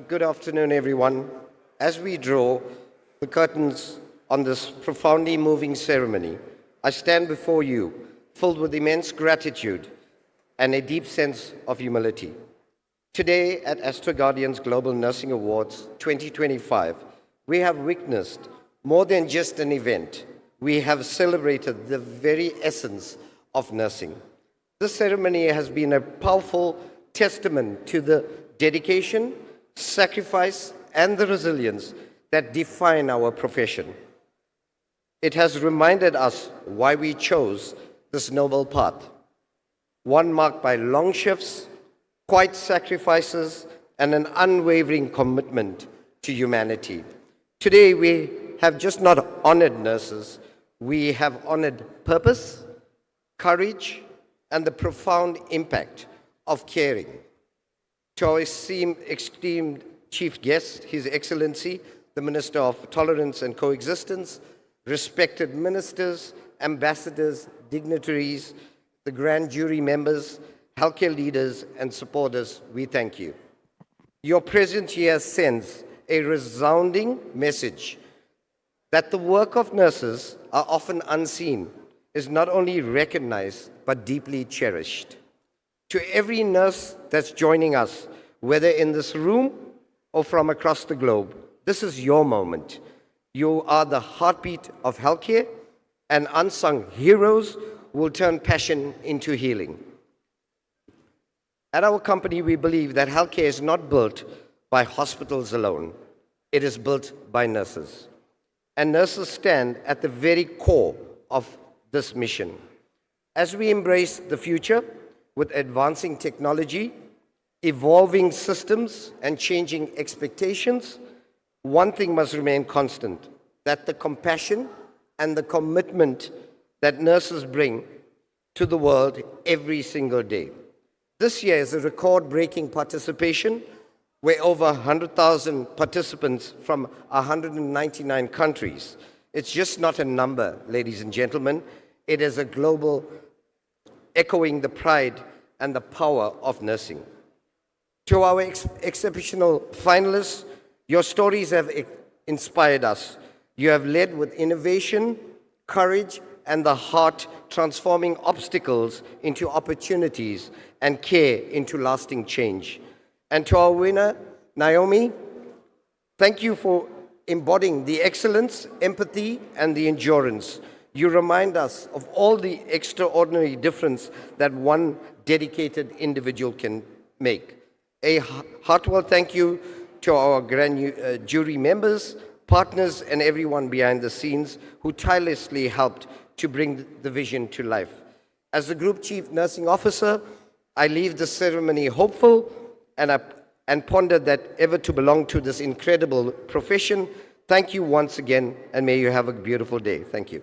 Good afternoon, everyone. As we draw the curtains on this profoundly moving ceremony, I stand before you filled with immense gratitude and a deep sense of humility. Today at Aster Guardians Global Nursing Awards 2025, we have witnessed more than just an event. We have celebrated the very essence of nursing. This ceremony has been a powerful testament to the dedication, sacrifice, and the resilience that define our profession. It has reminded us why we chose this noble path, one marked by long shifts, quiet sacrifices, and an unwavering commitment to humanity. Today, we have just not honored nurses, we have honored purpose, courage, and the profound impact of caring. To our esteemed chief guest, His Excellency, the Minister of Tolerance and Coexistence, respected ministers, ambassadors, dignitaries, the grand jury members, healthcare leaders, and supporters, we thank you. Your presence here sends a resounding message that the work of nurses are often unseen, is not only recognized, but deeply cherished. To every nurse that's joining us, whether in this room or from across the globe, this is your moment. You are the heartbeat of healthcare, and unsung heroes will turn passion into healing. At our company, we believe that healthcare is not built by hospitals alone. It is built by nurses. And nurses stand at the very core of this mission. As we embrace the future with advancing technology, evolving systems, and changing expectations, one thing must remain constant, that the compassion and the commitment that nurses bring to the world every single day. This year is a record-breaking participation where over 100,000 participants from 199 countries. It's just not a number, ladies and gentlemen. It is a global echoing the pride and the power of nursing. To our exceptional finalists, your stories have inspired us. You have led with innovation, courage, and the heart, transforming obstacles into opportunities and care into lasting change. And to our winner, Naomi, thank you for embodying the excellence, empathy, and the endurance. You remind us of all the extraordinary difference that one dedicated individual can make. A heartfelt thank you to our grand jury members, partners, and everyone behind the scenes who tirelessly helped to bring the vision to life. As the Group Chief Nursing Officer, I leave the ceremony hopeful and ponder that ever to belong to this incredible profession. Thank you once again, and may you have a beautiful day. Thank you.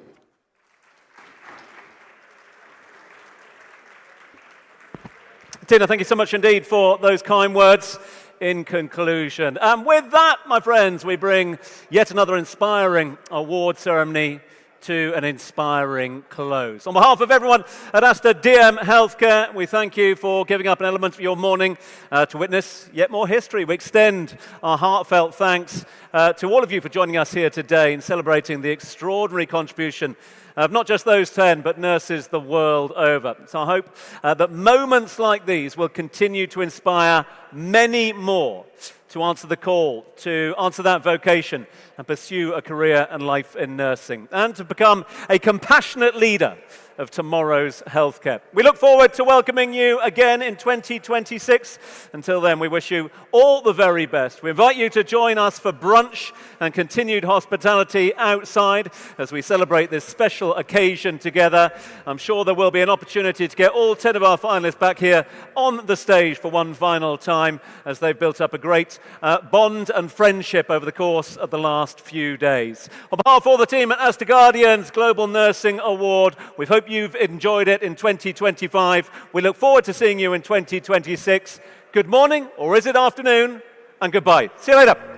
Tina, thank you so much indeed for those kind words in conclusion. And with that, my friends, we bring yet another inspiring award ceremony to an inspiring close. On behalf of everyone at Aster DM Healthcare, we thank you for giving up an element of your morning to witness yet more history. We extend our heartfelt thanks to all of you for joining us here today in celebrating the extraordinary contribution of not just those 10, but nurses the world over. So I hope that moments like these will continue to inspire many more to answer the call, to answer that vocation and pursue a career and life in nursing, and to become a compassionate leader of tomorrow's healthcare. We look forward to welcoming you again in 2026. Until then, we wish you all the very best. We invite you to join us for brunch and continued hospitality outside as we celebrate this special occasion together. I'm sure there will be an opportunity to get all 10 of our finalists back here on the stage for one final time as they've built up a great bond and friendship over the course of the last few days. On behalf of all the team at Aster Guardians Global Nursing Award, we hope you've enjoyed it in 2025. We look forward to seeing you in 2026. Good morning, or is it afternoon? And goodbye. See you later.